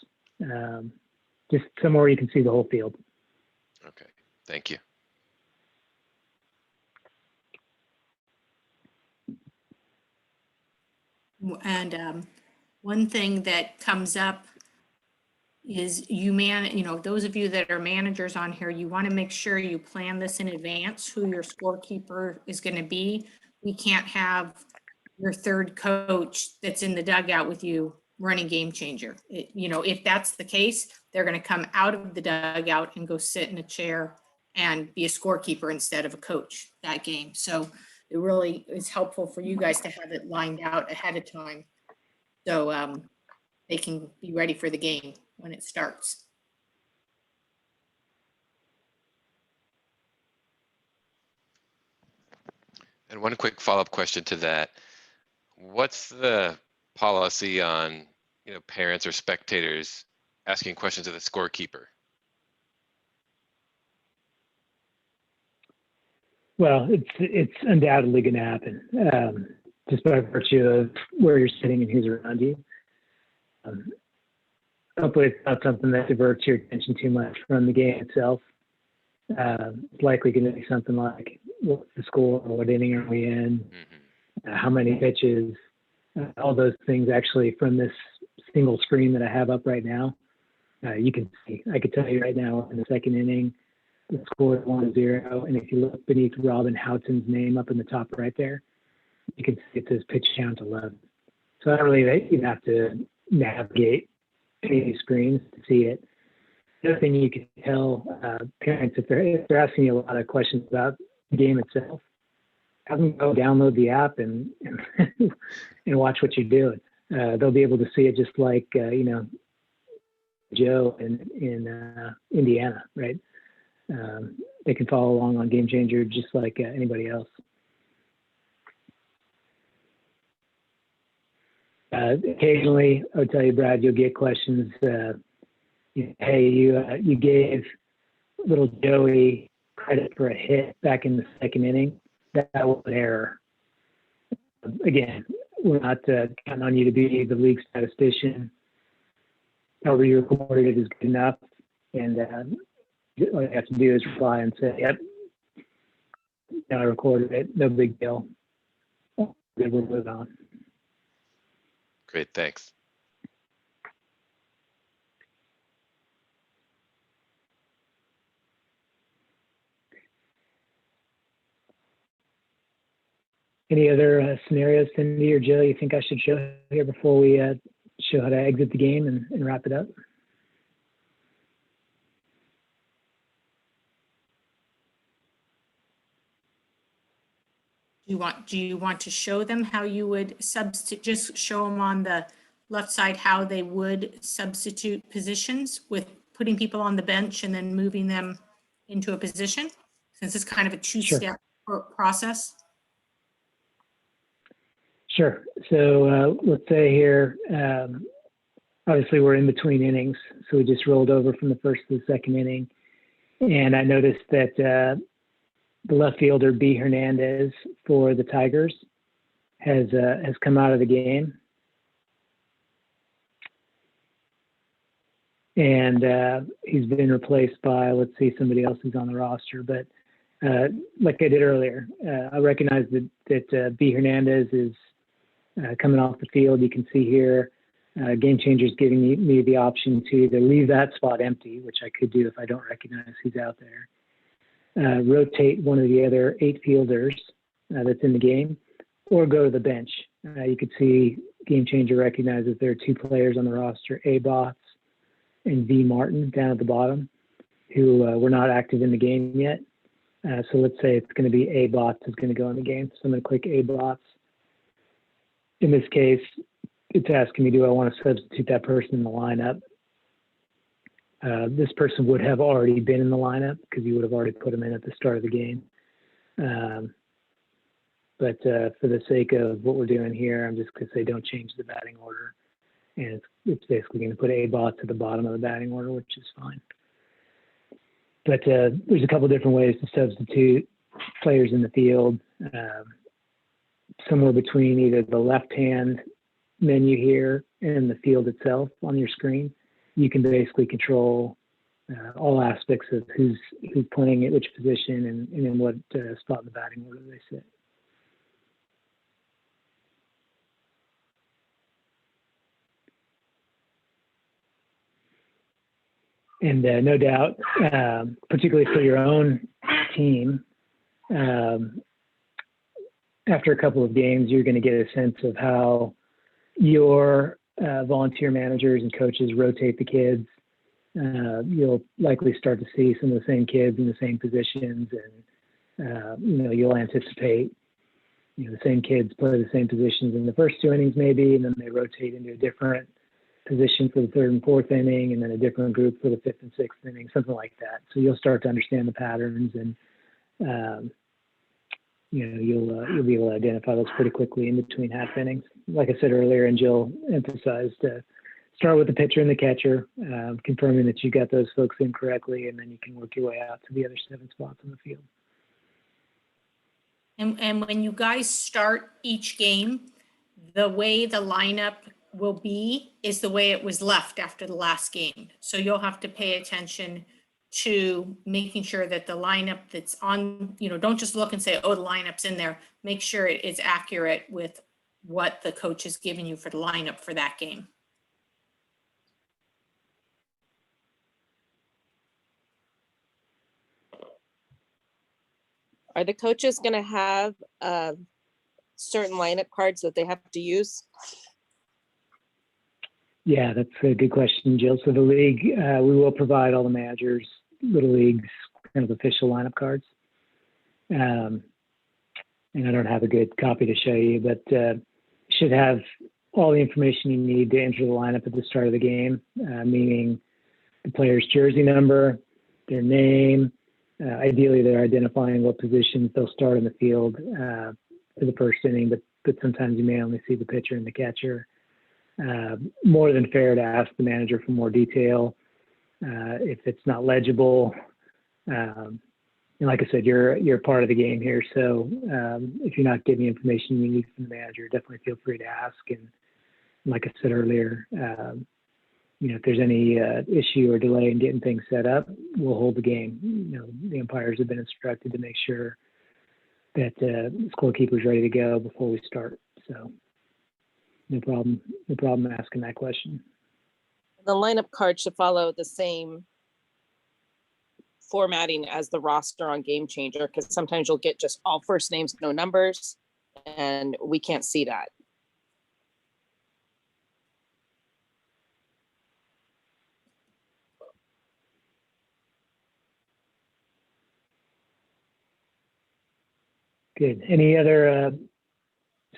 Just somewhere you can see the whole field. Okay, thank you. And one thing that comes up is those of you that are managers on here, you want to make sure you plan this in advance, who your scorekeeper is going to be. We can't have your third coach that's in the dugout with you running Game Changer. If that's the case, they're going to come out of the dugout and go sit in a chair and be a scorekeeper instead of a coach that game. So it really is helpful for you guys to have it lined out ahead of time. So they can be ready for the game when it starts. And one quick follow-up question to that. What's the policy on, parents or spectators asking questions of the scorekeeper? Well, it's undoubtedly going to happen, just by virtue of where you're sitting and who's around you. Hopefully it's not something that diverts your attention too much from the game itself. It's likely going to be something like, what's the score, what inning are we in, how many pitches, all those things actually from this single screen that I have up right now. You can see, I could tell you right now in the second inning, the score is 1-0. And if you look beneath Robin Houghton's name up in the top right there, you can see it says pitch count 11. So I don't really even have to navigate any of these screens to see it. The other thing you can tell parents, if they're asking you a lot of questions about the game itself, have them go download the app and and watch what you're doing. They'll be able to see it just like Joe in Indiana, right? They can follow along on Game Changer just like anybody else. Occasionally, I would tell you, Brad, you'll get questions. Hey, you gave little Joey credit for a hit back in the second inning. That was an error. Again, we're not counting on you to be the league statistician. However you recorded it is good enough, and all you have to do is reply and say, "Yep, I recorded it. No big deal. Good, we'll move on." Great, thanks. Any other scenarios, Cindy or Jill, you think I should show here before we show how to exit the game and wrap it up? Do you want to show them how you would substitute, just show them on the left side how they would substitute positions with putting people on the bench and then moving them into a position, since it's kind of a two-step process? Sure. So let's say here, obviously we're in between innings. So we just rolled over from the first to the second inning. And I noticed that the left fielder, B. Hernandez, for the Tigers has come out of the game. And he's been replaced by, let's see, somebody else who's on the roster. But like I did earlier, I recognize that B. Hernandez is coming off the field. You can see here, Game Changer is giving me the option to either leave that spot empty, which I could do if I don't recognize who's out there, rotate one of the other 8 fielders that's in the game, or go to the bench. You could see Game Changer recognizes there are 2 players on the roster, A. Bots and V. Martin down at the bottom, who were not active in the game yet. So let's say it's going to be A. Bots is going to go in the game. So I'm going to click A. Bots. In this case, it's asking me, do I want to substitute that person in the lineup? This person would have already been in the lineup because you would have already put him in at the start of the game. But for the sake of what we're doing here, I'm just going to say don't change the batting order. And it's basically going to put A-Bots at the bottom of the batting order, which is fine. But there's a couple different ways to substitute players in the field. Somewhere between either the left-hand menu here and the field itself on your screen, you can basically control all aspects of who's playing at which position and in what spot in the batting order they sit. And no doubt, particularly for your own team, after a couple of games, you're going to get a sense of how your volunteer managers and coaches rotate the kids. You'll likely start to see some of the same kids in the same positions, and you'll anticipate the same kids play the same positions in the first two innings maybe, and then they rotate into a different position for the third and fourth inning, and then a different group for the fifth and sixth inning, something like that. So you'll start to understand the patterns, and you'll be able to identify those pretty quickly in between half innings. Like I said earlier, and Jill emphasized, start with the pitcher and the catcher, confirming that you got those folks in correctly, and then you can work your way out to the other 7 spots on the field. And when you guys start each game, the way the lineup will be is the way it was left after the last game. So you'll have to pay attention to making sure that the lineup that's on, don't just look and say, oh, the lineup's in there. Make sure it is accurate with what the coach has given you for the lineup for that game. Are the coaches going to have certain lineup cards that they have to use? Yeah, that's a good question, Jill. So the league, we will provide all the managers, Little League's kind of official lineup cards. And I don't have a good copy to show you, but should have all the information you need to enter the lineup at the start of the game, meaning the player's jersey number, their name. Ideally, they're identifying what positions they'll start in the field for the first inning, but sometimes you may only see the pitcher and the catcher. More than fair to ask the manager for more detail if it's not legible. And like I said, you're part of the game here, so if you're not getting the information you need from the manager, definitely feel free to ask. And like I said earlier, if there's any issue or delay in getting things set up, we'll hold the game. The umpires have been instructed to make sure that the scorekeeper's ready to go before we start. So no problem asking that question. The lineup card should follow the same formatting as the roster on Game Changer, because sometimes you'll get just all first names, no numbers, and we can't see that. Good. Any other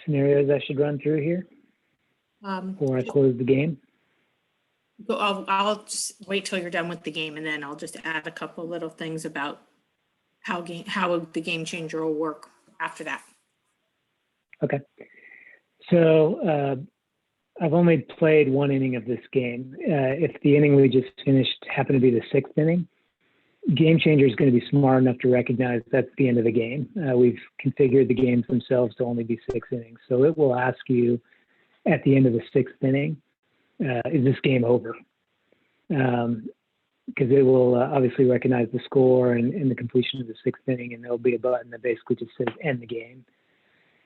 scenarios I should run through here before I close the game? I'll just wait till you're done with the game, and then I'll just add a couple little things about how the Game Changer will work after that. Okay. So I've only played one inning of this game. If the inning we just finished happened to be the 6th inning, Game Changer is going to be smart enough to recognize that's the end of the game. We've configured the games themselves to only be 6 innings. So it will ask you at the end of the 6th inning, is this game over? Because it will obviously recognize the score and the completion of the 6th inning, and there'll be a button that basically just says end the game.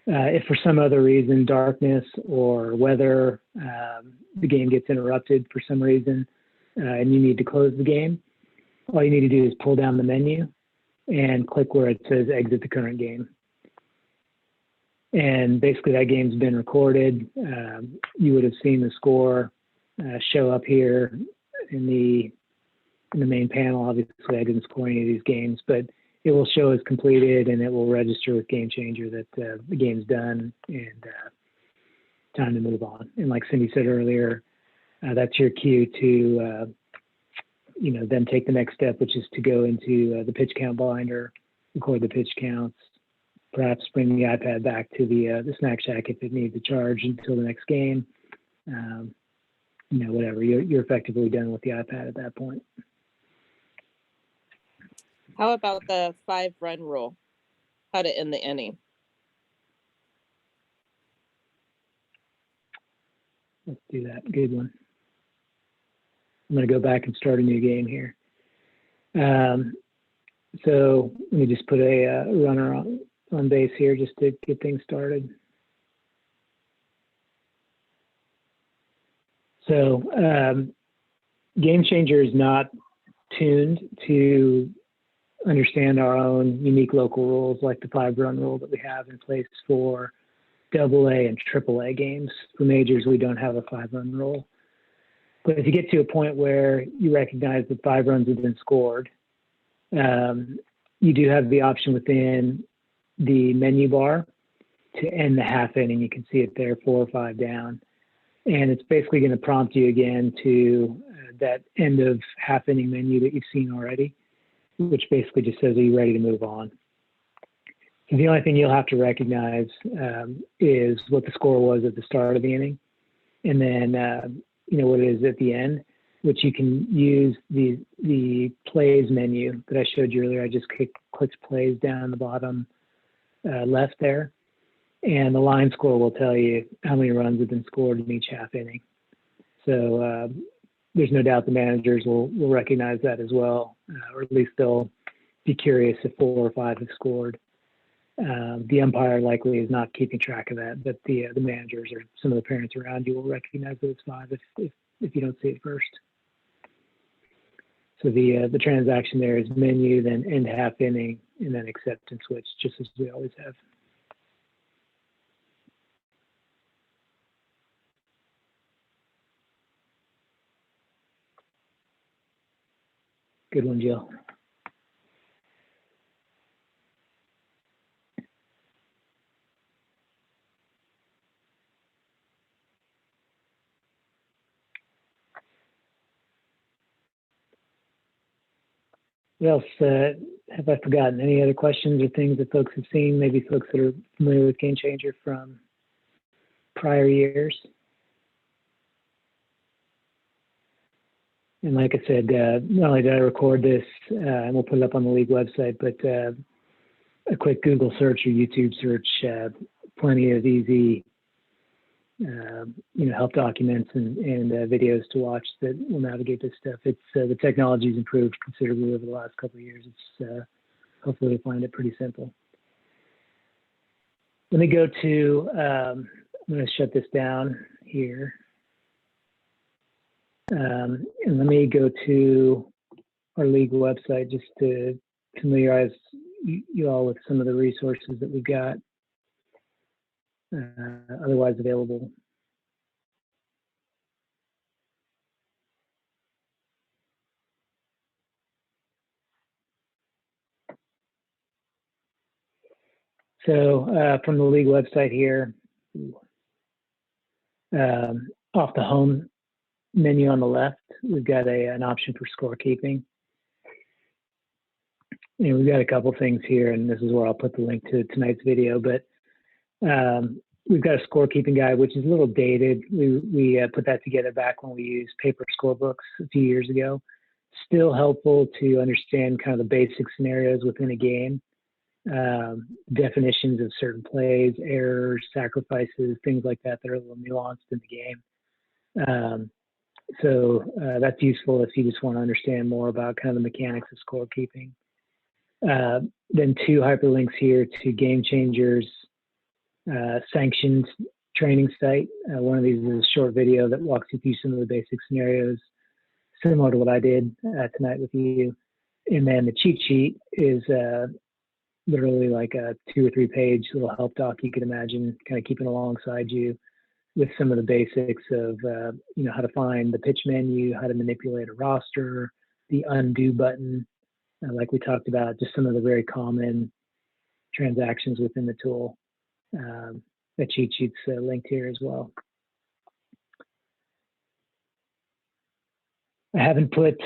If for some other reason, darkness or weather, the game gets interrupted for some reason, and you need to close the game, all you need to do is pull down the menu and click where it says exit the current game. And basically that game's been recorded. You would have seen the score show up here in the main panel. Obviously I didn't score any of these games, but it will show as completed, and it will register with Game Changer that the game's done and time to move on. And like Cindy said earlier, that's your cue to then take the next step, which is to go into the pitch count binder, record the pitch counts, perhaps bring the iPad back to the snack shack if it needs a charge until the next game. Whatever, you're effectively done with the iPad at that point. How about the 5-run rule? How to end the inning? Let's do that. Good one. I'm going to go back and start a new game here. So let me just put a runner on base here just to get things started. So Game Changer is not tuned to understand our own unique local rules, like the 5-run rule that we have in place for AA and AAA games. For majors, we don't have a 5-run rule. But if you get to a point where you recognize that 5 runs have been scored, you do have the option within the menu bar to end the half inning. You can see it there, 4 or 5 down. And it's basically going to prompt you again to that end of half inning menu that you've seen already, which basically just says, are you ready to move on? And the only thing you'll have to recognize is what the score was at the start of the inning, and then what it is at the end, which you can use the plays menu that I showed you earlier. I just clicked plays down the bottom left there, and the line score will tell you how many runs have been scored in each half inning. So there's no doubt the managers will recognize that as well, or at least they'll be curious if 4 or 5 have scored. The umpire likely is not keeping track of that, but the managers or some of the parents around you will recognize those 5 if you don't see it first. So the transaction there is menu, then end half inning, and then accept and switch, just as we always have. Good one, Jill. What else have I forgotten? Any other questions or things that folks have seen? Maybe folks that are familiar with Game Changer from prior years. And like I said, not only did I record this, and we'll put it up on the league website, but a quick Google search or YouTube search, plenty of easy, help documents and videos to watch that will navigate this stuff. It's the technology's improved considerably over the last couple of years. It's hopefully you'll find it pretty simple. Let me go to, I'm going to shut this down here. And let me go to our league website just to familiarize you all with some of the resources that we've got otherwise available. So from the league website here, off the home menu on the left, we've got an option for scorekeeping. And we've got a couple things here, and this is where I'll put the link to tonight's video, but we've got a scorekeeping guide, which is a little dated. We put that together back when we used paper scorebooks a few years ago. Still helpful to understand kind of the basic scenarios within a game, definitions of certain plays, errors, sacrifices, things like that that are a little nuanced in the game. So that's useful if you just want to understand more about kind of the mechanics of scorekeeping. Then 2 hyperlinks here to Game Changers sanctioned training site. One of these is a short video that walks you through some of the basic scenarios, similar to what I did tonight with you. And then the cheat sheet is literally like a 2 or 3 page little help doc you could imagine, kind of keeping alongside you with some of the basics of how to find the pitch menu, how to manipulate a roster, the undo button, like we talked about, just some of the very common transactions within the tool. The cheat sheet's linked here as well. I haven't put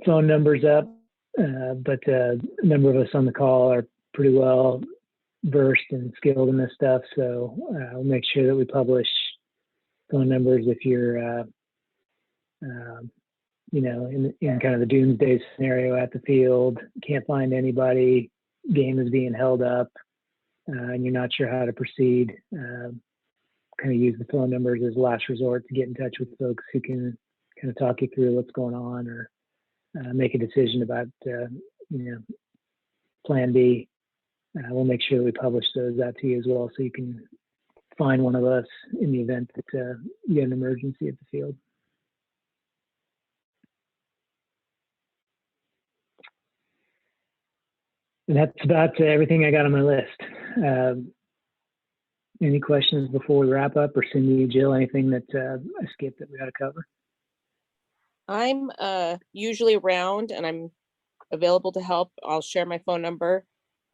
phone numbers up, but a number of us on the call are pretty well versed and skilled in this stuff, so we'll make sure that we publish phone numbers if you're in kind of the doomsday scenario at the field, can't find anybody, game is being held up, and you're not sure how to proceed. Kind of use the phone numbers as last resort to get in touch with folks who can kind of talk you through what's going on or make a decision about plan B. We'll make sure that we publish those out to you as well, so you can find one of us in the event that you get an emergency at the field. And that's about everything I got on my list. Any questions before we wrap up, or Cindy, Jill, anything that I skipped that we got to cover? I'm usually around and I'm available to help. I'll share my phone number.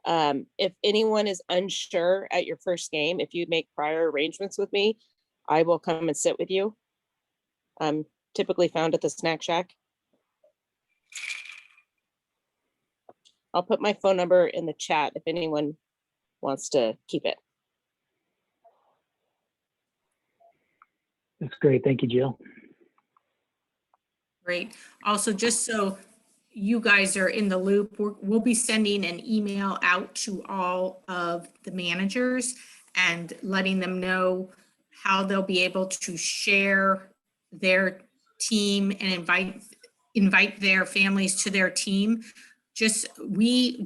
If anyone is unsure at your first game, if you make prior arrangements with me, I will come and sit with you. I'm typically found at the snack shack. I'll put my phone number in the chat if anyone wants to keep it. That's great. Thank you, Jill. Great. Also, just so you guys are in the loop, we'll be sending an email out to all of the managers and letting them know how they'll be able to share their team and invite their families to their team. Just, we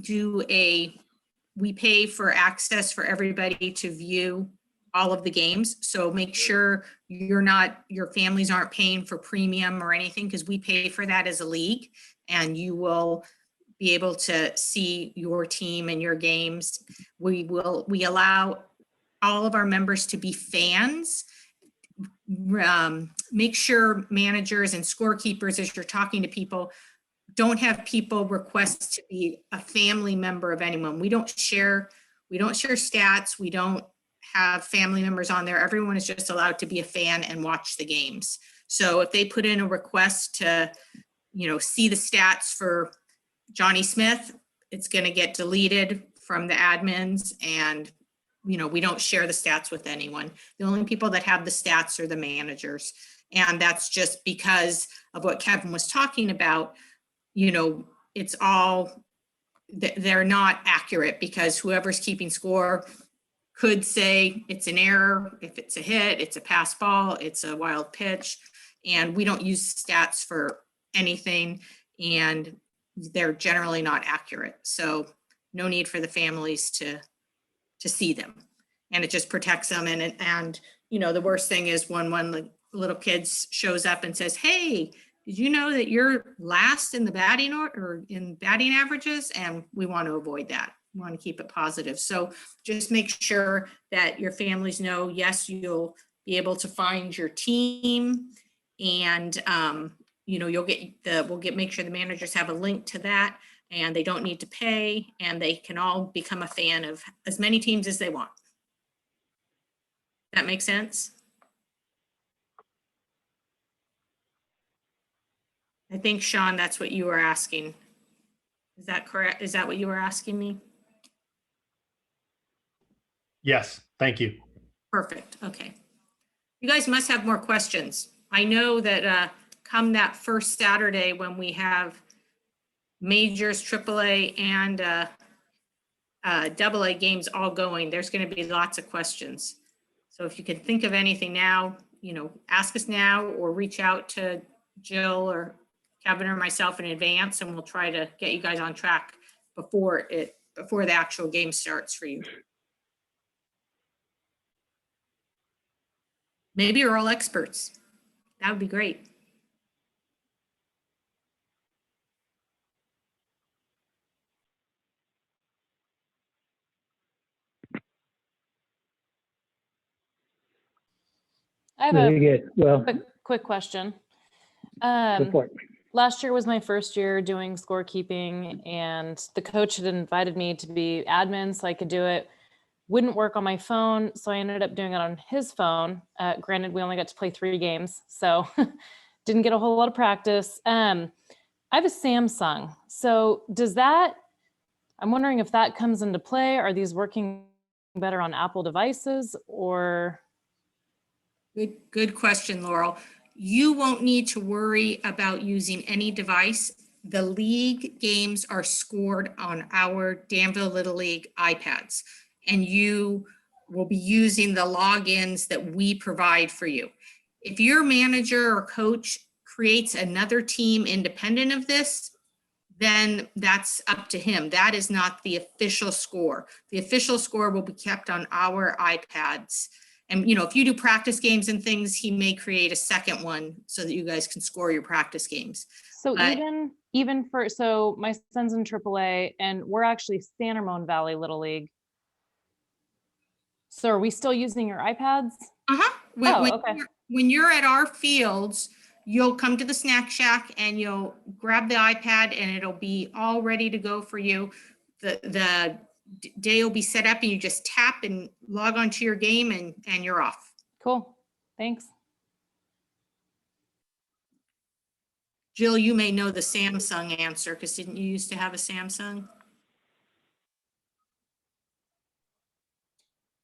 pay for access for everybody to view all of the games. So make sure your families aren't paying for premium or anything, because we pay for that as a league, and you will be able to see your team and your games. We allow all of our members to be fans. Make sure managers and scorekeepers, as you're talking to people, don't have people request to be a family member of anyone. We don't share stats. We don't have family members on there. Everyone is just allowed to be a fan and watch the games. So if they put in a request to, see the stats for Johnny Smith, it's going to get deleted from the admins, and we don't share the stats with anyone. The only people that have the stats are the managers. And that's just because of what Kevin was talking about. It's all, they're not accurate, because whoever's keeping score could say it's an error. If it's a hit, it's a pass ball, it's a wild pitch, and we don't use stats for anything, and they're generally not accurate. So no need for the families to see them, and it just protects them. And the worst thing is when one of the little kids shows up and says, "Hey, did you know that you're last in the batting or in batting averages?" And we want to avoid that. We want to keep it positive. So just make sure that your families know, yes, you'll be able to find your team, and make sure the managers have a link to that, and they don't need to pay, and they can all become a fan of as many teams as they want. That makes sense? I think, Sean, that's what you were asking. Is that correct? Is that what you were asking me? Yes, thank you. Perfect. Okay. You guys must have more questions. I know that come that first Saturday when we have majors, AAA, and AA games all going, there's going to be lots of questions. So if you can think of anything now, ask us now, or reach out to Jill or Kevin or myself in advance, and we'll try to get you guys on track before the actual game starts for you. Maybe you're all experts. That would be great. I have Very a good. Well, quick question. go for it. Last year was my first year doing scorekeeping, and the coach had invited me to be admin so I could do it. Wouldn't work on my phone, so I ended up doing it on his phone. Granted, we only got to play 3 games, so didn't get a whole lot of practice. I have a Samsung, so I'm wondering if that comes into play. Are these working better on Apple devices, or? Good question, Laurel. You won't need to worry about using any device. The league games are scored on our Danville Little League iPads, and you will be using the logins that we provide for you. If your manager or coach creates another team independent of this, then that's up to him. That is not the official score. The official score will be kept on our iPads, And, you know, if you do practice games and things, he may create a second one so that you guys can score your practice games. So But- even for, so my son's in AAA and we're actually San Ramon Valley Little League. So are we still using your iPads? Uh-huh. Okay. When you're at our fields, you'll come to the snack shack and you'll grab the iPad and it'll be all ready to go for you. The day will be set up and you just tap and log onto your game and you're off. Cool. Thanks. Jill, you may know the Samsung answer because didn't you used to have a Samsung?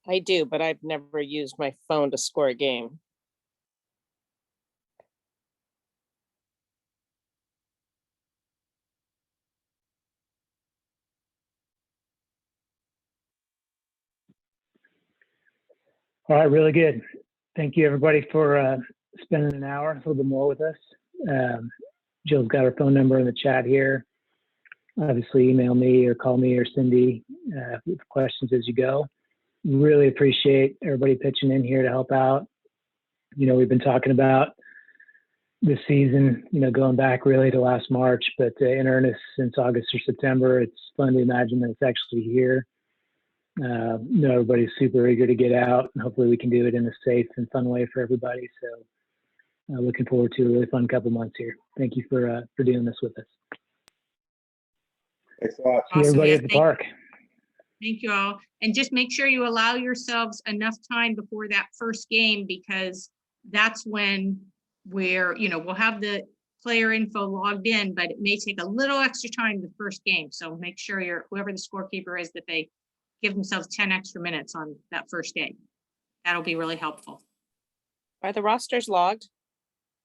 I do, but I've never used my phone to score a game. All right, really good. Thank you, everybody, for spending an hour, a little bit more with us. Jill's got her phone number in the chat here. Obviously, email me or call me or Cindy if you have questions as you go. Really appreciate everybody pitching in here to help out. You know, we've been talking about this season, you know, going back really to last March, but in earnest since August or September. It's fun to imagine that it's actually here. You know, everybody's super eager to get out, and hopefully we can do it in a safe and fun way for everybody. So looking forward to a really fun couple months here. Thank you for doing this with us. Thanks a lot. See everybody at the park. Thank you all. And just make sure you allow yourselves enough time before that first game, because that's when we'll have the player info logged in, but it may take a little extra time the first game. So make sure whoever the scorekeeper is, that they give themselves 10 extra minutes on that first game. That'll be really helpful. Are the rosters logged?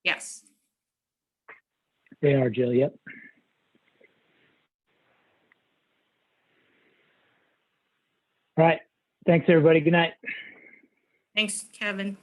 Yes. They are, Jill. Yep. All right. Thanks, everybody. Good night. Thanks, Kevin.